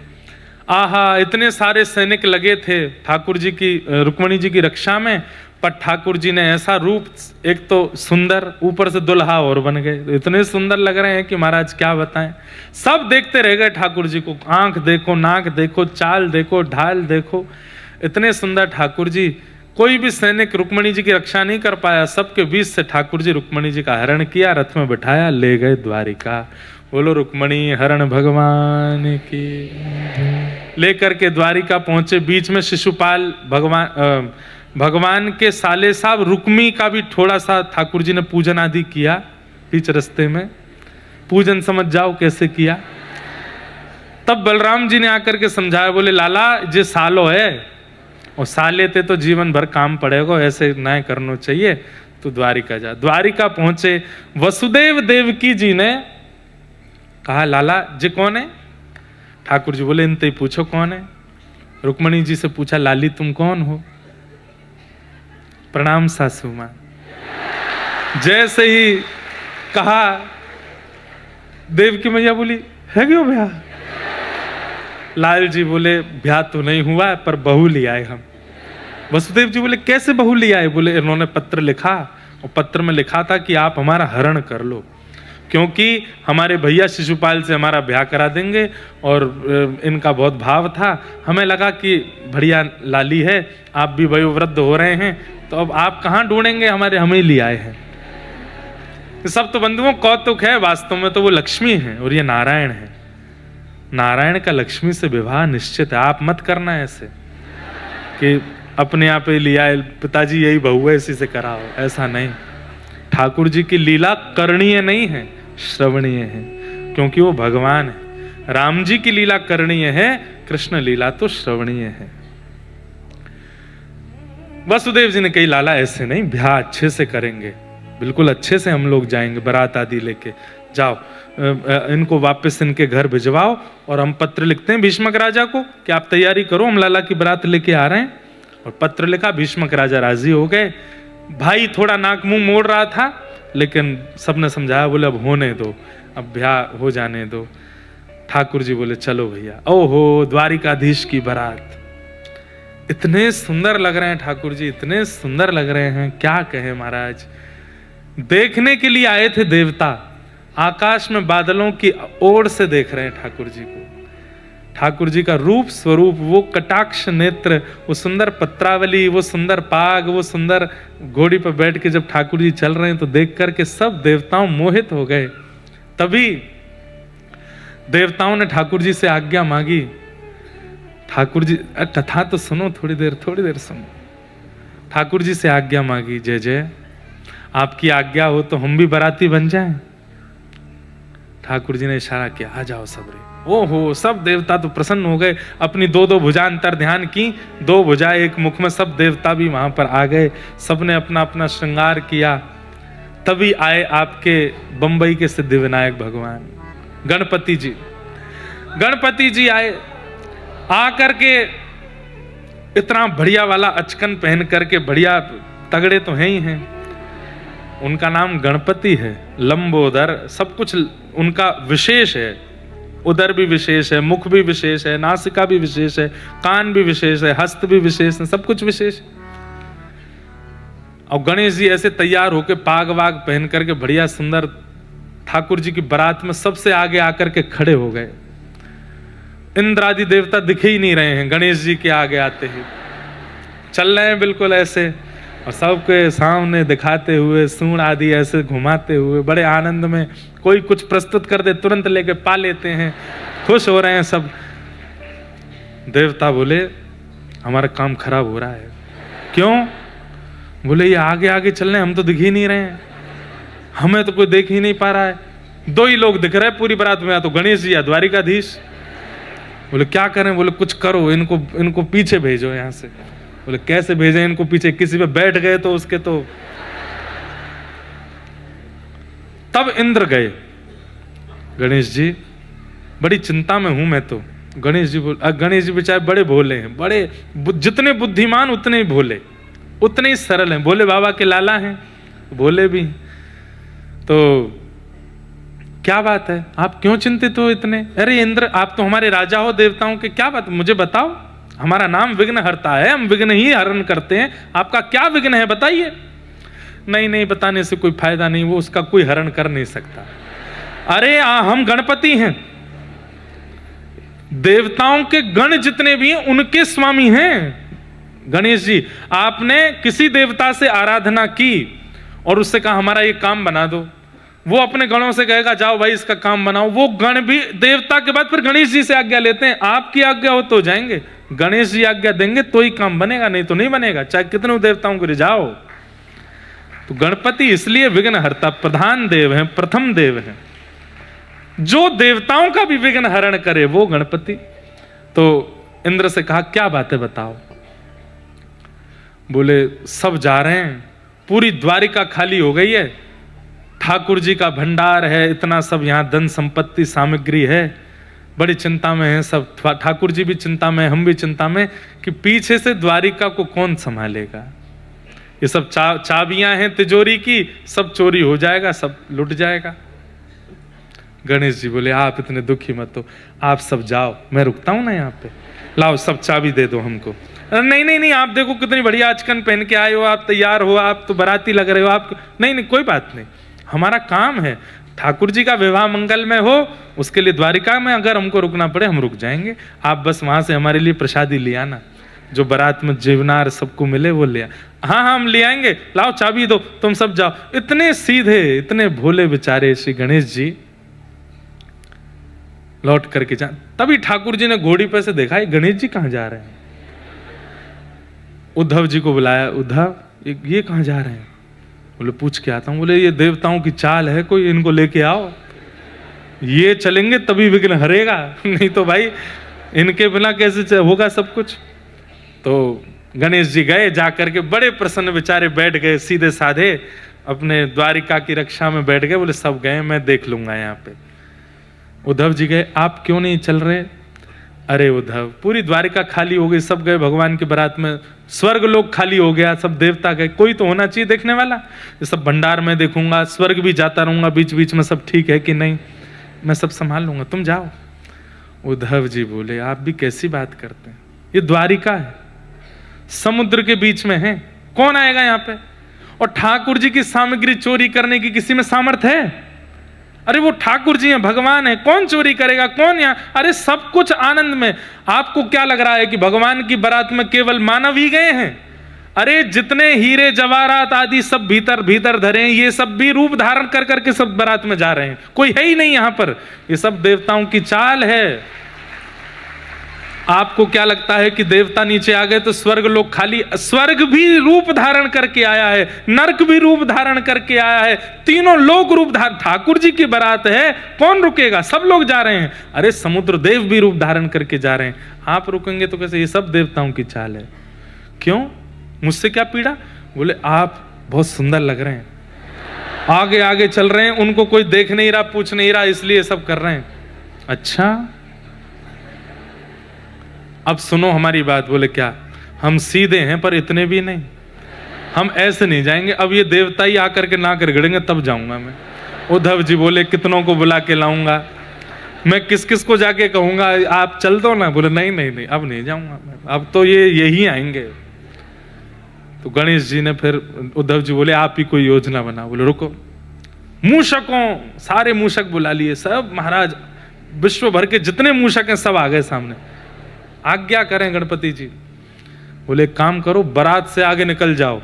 आहा, इतने सारे सैनिक लगे थे ठाकुर जी की, रुक्मणी जी की रक्षा में, पर ठाकुर जी ने ऐसा रूप, एक तो सुंदर, ऊपर से दुल्हा और बन गए, इतने सुंदर लग रहे हैं कि महाराज क्या बताएं। सब देखते रह गए ठाकुर जी को, आंख देखो, नाक देखो, चाल देखो, ढाल देखो, इतने सुंदर ठाकुर जी। कोई भी सैनिक रुक्मणी जी की रक्षा नहीं कर पाया, सबके बीच से ठाकुर जी रुक्मणी जी का हरण किया, रथ में बिठाया, ले गए द्वारिका। बोलो रुक्मणी हरण भगवान की। लेकर के द्वारिका पहुंचे, बीच में शिशुपाल भगवान के साले साहब रुक्मी का भी थोड़ा सा ठाकुर जी ने पूजन आदि किया बीच रस्ते में। पूजन समझ जाओ कैसे किया। तब बलराम जी ने आकर के समझाया, बोले लाला जे सालो है, और साले थे तो जीवन भर काम पड़ेगा, ऐसे ना करना चाहिए, तो द्वारिका जा। द्वारिका पहुंचे, वसुदेव देवकी जी ने कहा, लाला जी कौन है? ठाकुर जी बोले, इनते ही पूछो कौन है। रुक्मणी जी से पूछा, लाली तुम कौन हो? प्रणाम सासू मां। जैसे ही कहा, देवकी मैया बोली, है क्यों ब्याह? लाल जी बोले, ब्याह तो नहीं हुआ है, पर बहू ले आए हम। वसुदेव जी बोले, कैसे बहू ले आए? बोले, इन्होंने पत्र लिखा, और पत्र में लिखा था कि आप हमारा हरण कर लो, क्योंकि हमारे भैया शिशुपाल से हमारा ब्याह करा देंगे, और इनका बहुत भाव था। हमें लगा कि बढ़िया लाली है, आप भी वयोवृद्ध हो रहे हैं, तो अब आप कहाँ ढूंढेंगे, हमारे हम ही ले आए हैं। सब तो बंधुओं कौतुक है, वास्तव में तो वो लक्ष्मी है और ये नारायण है। नारायण का लक्ष्मी से विवाह निश्चित है। आप मत करना ऐसे कि अपने आप ही लिया, पिताजी यही बहू है इसी से कराओ, ऐसा नहीं। ठाकुर जी की लीला करणीय नहीं है, श्रवणीय है, क्योंकि वो भगवान है। राम जी की लीला करणीय है, कृष्ण लीला तो श्रवणीय है। वसुदेव जी ने कही, लाला ऐसे नहीं, ब्याह अच्छे से करेंगे, बिल्कुल अच्छे से हम लोग जाएंगे, बारात आदि लेके जाओ, इनको वापस इनके घर भिजवाओ, और हम पत्र लिखते हैं भीष्मक राजा को कि आप तैयारी करो, हम लाला की बारात लेके आ रहे हैं। और पत्र लिखा, भीष्मक राजा राजी हो गए। भाई थोड़ा नाक मुंह मोड़ रहा था, लेकिन सबने समझाया, बोले अब होने दो, अब ब्याह हो जाने दो। ठाकुर जी बोले, चलो भैया। ओहो, द्वारिकाधीश की बारात, इतने सुंदर लग रहे हैं ठाकुर जी, इतने सुंदर लग रहे हैं, क्या कहे महाराज। देखने के लिए आए थे देवता, आकाश में बादलों की ओर से देख रहे हैं ठाकुर जी को। ठाकुर जी का रूप स्वरूप, वो कटाक्ष नेत्र, वो सुंदर पत्रावली, वो सुंदर पाग, वो सुंदर घोड़ी पर बैठ के जब ठाकुर जी चल रहे हैं तो देख करके सब देवताओं मोहित हो गए। तभी देवताओं ने ठाकुर जी से आज्ञा मांगी। ठाकुर जी, कथा तो सुनो, थोड़ी देर सुनो। ठाकुर जी से आज्ञा मांगी, जय जय आपकी आज्ञा हो तो हम भी बाराती बन जाएं। ठाकुर जी ने इशारा किया, आ जाओ सब रे। ओहो, सब देवता तो प्रसन्न हो गए, अपनी दो दो भुजा अंतर ध्यान की, दो भुजा एक मुख में, सब देवता भी वहां पर आ गए, सबने अपना अपना श्रृंगार किया। तभी आए आपके बंबई के सिद्धि विनायक भगवान गणपति जी। गणपति जी आए, आकर के इतना बढ़िया वाला अचकन पहन करके, बढ़िया तगड़े तो हैं ही हैं। उनका नाम गणपति है, लंबोदर, सब कुछ उनका विशेष है। उदर भी विशेष है, मुख भी विशेष है, नासिका भी विशेष है, कान भी विशेष है, हस्त भी विशेष है, सब कुछ विशेष है। और गणेश जी ऐसे तैयार होके पाग वाग पहन करके बढ़िया सुंदर ठाकुर जी की बारात में सबसे आगे आकर के खड़े हो गए। इंद्र आदि देवता दिखे ही नहीं रहे हैं, गणेश जी के आगे आते ही चल रहे हैं बिल्कुल ऐसे, और सबके सामने दिखाते हुए, सूंड आदि ऐसे घुमाते हुए, बड़े आनंद में। कोई कुछ प्रस्तुत कर दे तुरंत लेके पा लेते हैं, खुश हो रहे हैं सब। देवता बोले, हमारा काम खराब हो रहा है। क्यों? बोले, ये आगे आगे चल रहे हैं, हम तो दिख ही नहीं रहे हैं, हमें तो कोई देख ही नहीं पा रहा है। दो ही लोग दिख रहे हैं पूरी बारात में, या तो गणेश जी या द्वारिकाधीश। बोले, क्या करें? बोले, कुछ करो, इनको पीछे भेजो यहां से। बोले, कैसे भेजें इनको पीछे? किसी पे बैठ गए तो उसके तो। तब इंद्र गए, गणेश जी बड़ी चिंता में हूं मैं तो। गणेश जी बेचारे बड़े भोले हैं, बड़े जितने बुद्धिमान उतने ही भोले, उतने ही सरल हैं। भोले बाबा के लाला हैं, भोले भी। तो क्या बात है, आप क्यों चिंतित हो इतने? अरे इंद्र, आप तो हमारे राजा हो देवताओं के, क्या बात, मुझे बताओ। हमारा नाम विघ्न हरता है, हम विघ्न ही हरण करते हैं, आपका क्या विघ्न है बताइए। नहीं, बताने से कोई फायदा नहीं, वो उसका कोई हरण कर नहीं सकता। अरे हम गणपति हैं, देवताओं के गण जितने भी हैं उनके स्वामी हैं गणेश जी। आपने किसी देवता से आराधना की और उससे कहा हमारा ये काम बना दो, वो अपने गणों से कहेगा जाओ भाई इसका काम बनाओ। वो गण भी देवता के बाद फिर गणेश जी से आज्ञा लेते हैं, आपकी आज्ञा हो तो जाएंगे, गणेश जी आज्ञा देंगे तो ही काम बनेगा, नहीं तो नहीं बनेगा, चाहे कितने देवताओं को रिझाओ। तो गणपति इसलिए विघ्नहर्ता प्रधान देव हैं, प्रथम देव हैं, जो देवताओं का भी विघ्न हरण करे वो गणपति। तो इंद्र से कहा, क्या बात है बताओ। बोले, सब जा रहे हैं, पूरी द्वारिका खाली हो गई है, ठाकुर जी का भंडार है, इतना सब यहाँ धन संपत्ति सामग्री है, बड़ी चिंता में है सब। ठाकुर जी भी चिंता में, हम भी चिंता में कि पीछे से द्वारिका को कौन संभालेगा। ये सब चाबियां हैं तिजोरी की, सब चोरी हो जाएगा, सब लुट जाएगा। गणेश जी बोले, आप इतने दुखी मत हो, आप सब जाओ, मैं रुकता हूं ना यहाँ पे, लाओ सब चाबी दे दो हमको। नहीं, आप देखो कितनी बढ़िया आचकन पहन के आए हो, आप तैयार हो, आप तो बाराती लग रहे हो, आप नहीं, कोई बात नहीं, हमारा काम है, ठाकुर जी का विवाह मंगल में हो, उसके लिए द्वारिका में अगर हमको रुकना पड़े हम रुक जाएंगे, आप बस वहां से हमारे लिए प्रसादी ले आना, जो बारात में जीवनार सबको मिले वो ले। हाँ हम ले आएंगे, लाओ चाबी दो, तुम सब जाओ। इतने सीधे, इतने भोले बेचारे श्री गणेश जी लौट करके जा। तभी ठाकुर जी ने घोड़ी पे से देखा, गणेश जी कहां जा रहे हैं। उद्धव जी को बुलाया, उद्धव ये कहां जा रहे हैं। बोले, पूछ के आता हूं। बोले, ये देवताओं की चाल है कोई, इनको लेके आओ, ये चलेंगे तभी विघ्न हरेगा, नहीं तो भाई इनके बिना कैसे होगा सब कुछ। तो गणेश जी गए, जाकर के बड़े प्रसन्न बेचारे बैठ गए, सीधे साधे अपने द्वारिका की रक्षा में बैठ गए। बोले, सब गए, मैं देख लूंगा यहाँ पे। उद्धव जी गए, आप क्यों नहीं चल रहे। अरे उद्धव, पूरी द्वारिका खाली हो गई, सब गए भगवान की बारात में, स्वर्ग लोग खाली हो गया, सब देवता गए, कोई तो होना चाहिए देखने वाला। ये सब भंडार में देखूंगा, स्वर्ग भी जाता रहूंगा बीच बीच में, सब ठीक है कि नहीं, मैं सब संभाल लूंगा, तुम जाओ। उद्धव जी बोले, आप भी कैसी बात करते हैं, ये द्वारिका है, समुद्र के बीच में है, कौन आएगा यहाँ पे। और ठाकुर जी की सामग्री चोरी करने की किसी में सामर्थ्य है। अरे वो ठाकुर जी हैं, भगवान है, कौन चोरी करेगा, कौन यहाँ, अरे सब कुछ आनंद में। आपको क्या लग रहा है कि भगवान की बारात में केवल मानव ही गए हैं? अरे जितने हीरे जवाहरात आदि सब भीतर भीतर धरे हैं, ये सब भी रूप धारण कर करके सब बारात में जा रहे हैं, कोई है ही नहीं यहां पर। ये सब देवताओं की चाल है। आपको क्या लगता है कि देवता नीचे आ गए तो स्वर्ग लोग खाली? स्वर्ग भी रूप धारण करके आया है, नरक भी रूप धारण करके आया है, तीनों लोग रूप धारण। ठाकुर जी की बारात है, कौन रुकेगा? सब लोग जा रहे हैं। अरे समुद्र देव भी रूप धारण करके जा रहे हैं, आप रुकेंगे तो कैसे? ये सब देवताओं की चाल है। क्यों? मुझसे क्या पीड़ा? बोले आप बहुत सुंदर लग रहे हैं, आगे आगे चल रहे हैं, उनको कोई देख नहीं रहा, पूछ नहीं रहा, इसलिए सब कर रहे हैं। अच्छा, अब सुनो हमारी बात। बोले क्या? हम सीधे हैं पर इतने भी नहीं, हम ऐसे नहीं जाएंगे। अब ये देवता ही आकर के ना कर गड़ेंगे तब जाऊंगा मैं। उद्धव जी बोले कितनों को बुला के लाऊंगा मैं, किस किस को जाके कहूंगा आप चल दो ना? बोले नहीं नहीं नहीं, अब नहीं जाऊंगा मैं, अब तो ये यही आएंगे। तो गणेश जी ने फिर, उद्धव जी बोले आप ही कोई योजना बना। बोले रुको, मूषकों, सारे मूषक बुला लिए, सब महाराज विश्व भर के जितने मूषक हैं सब आ गए सामने। आज्ञा करें गणपति जी। बोले काम करो, बारात से आगे निकल जाओ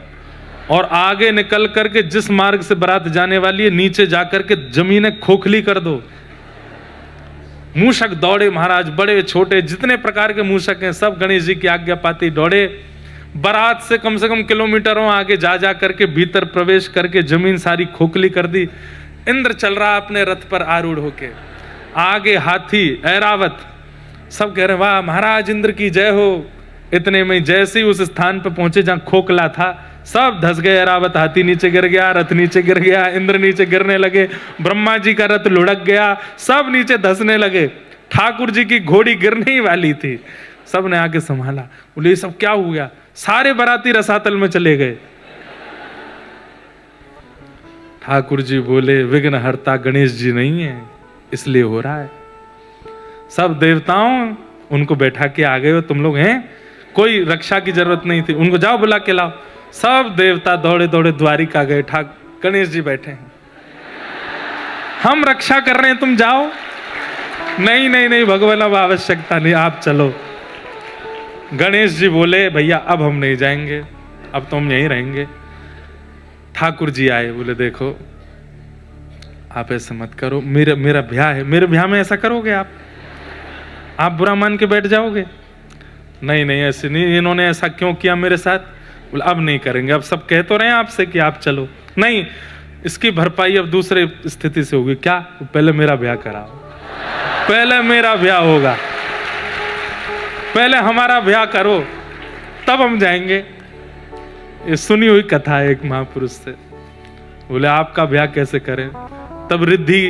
और आगे निकल करके जिस मार्ग से बारात जाने वाली है नीचे जाकर के जमीनें खोखली कर दो। मूषक दौड़े महाराज, बड़े छोटे जितने प्रकार के मूषक हैं सब गणेश जी की आज्ञा पाती दौड़े। बारात से कम किलोमीटरों आगे जा जा करके भीतर प्रवेश करके जमीन सारी खोखली कर दी। इंद्र चल रहा अपने रथ पर आरूढ़ होके, आगे हाथी ऐरावत, सब कह रहे वाह महाराज इंद्र की जय हो। इतने में जैसे ही उस स्थान पर पहुंचे जहां खोखला था, सब धस गए। ऐरावत हाथी नीचे गिर गया, रथ नीचे गिर गया, इंद्र नीचे गिरने लगे, ब्रह्मा जी का रथ लुढ़क गया, सब नीचे धसने लगे। ठाकुर जी की घोड़ी गिरने ही वाली थी, सब ने आके संभाला। बोले ये सब क्या हो गया? सारे बाराती रसातल में चले गए। ठाकुर जी बोले विघ्नहर्ता गणेश जी नहीं है इसलिए हो रहा है। सब देवताओं उनको बैठा के आ गए हो तुम लोग हैं, कोई रक्षा की जरूरत नहीं थी, उनको जाओ बुला के लाओ। सब देवता दौड़े दौड़े द्वारिका गए, गणेश जी बैठे हैं, हम रक्षा कर रहे हैं तुम जाओ। नहीं नहीं नहीं भगवान अब आवश्यकता नहीं, आप चलो। गणेश जी बोले भैया अब हम नहीं जाएंगे, अब तो हम यहीं रहेंगे। ठाकुर जी आए, बोले देखो आप ऐसे मत करो, मेरा ब्याह है, मेरे ब्याह में ऐसा करोगे आप बुरा मान के बैठ जाओगे? नहीं नहीं ऐसे नहीं, इन्होंने ऐसा क्यों किया मेरे साथ? बोले अब नहीं करेंगे, अब सब कह तो रहे हैं आपसे कि आप चलो। नहीं, इसकी भरपाई अब दूसरे स्थिति से होगी। क्या? पहले मेरा ब्याह कराओ, पहले मेरा ब्याह होगा, पहले हमारा ब्याह करो तब हम जाएंगे। ये सुनी हुई कथा है एक महापुरुष से। बोले आपका ब्याह कैसे करें? तब रिद्धि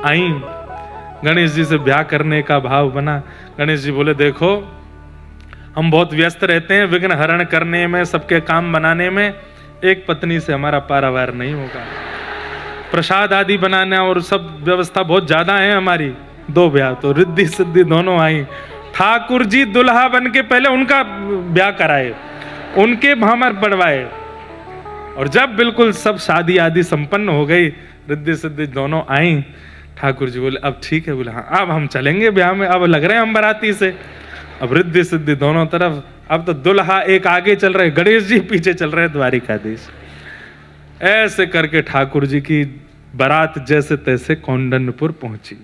आई, गणेश जी से ब्याह करने का भाव बना। गणेश जी बोले देखो हम बहुत व्यस्त रहते हैं विघ्न हरण करने में, सबके काम बनाने में, एक पत्नी से हमारा पारावार नहीं होगा। प्रसाद आदि बनाना और सब व्यवस्था बहुत ज्यादा है हमारी। 2 ब्याह तो रिद्धि सिद्धि दोनों आई। ठाकुर जी दुल्हा बन के पहले उनका ब्याह कराए, उनके भामर पड़वाए, और जब बिल्कुल सब शादी आदि संपन्न हो गई, रिद्धि सिद्धि दोनों आई, ठाकुर जी बोले अब ठीक है। बोले हाँ अब हम चलेंगे ब्याह में, अब लग रहे हैं हम बाराती से। अब रिद्धि सिद्धि दोनों तरफ, अब तो दुल्हा एक आगे चल रहे, गणेश जी पीछे चल रहे, द्वारिकाधीश। ऐसे करके ठाकुर जी की बारात जैसे तैसे कौंडन्यपुर पहुंची।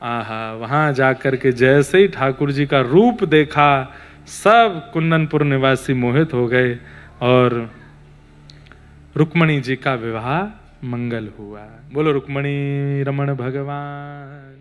आहा, वहां जाकर के जैसे ही ठाकुर जी का रूप देखा, सब कुंदनपुर निवासी मोहित हो गए और रुक्मणी जी का विवाह मंगल हुआ। बोलो रुक्मणी रमण भगवान।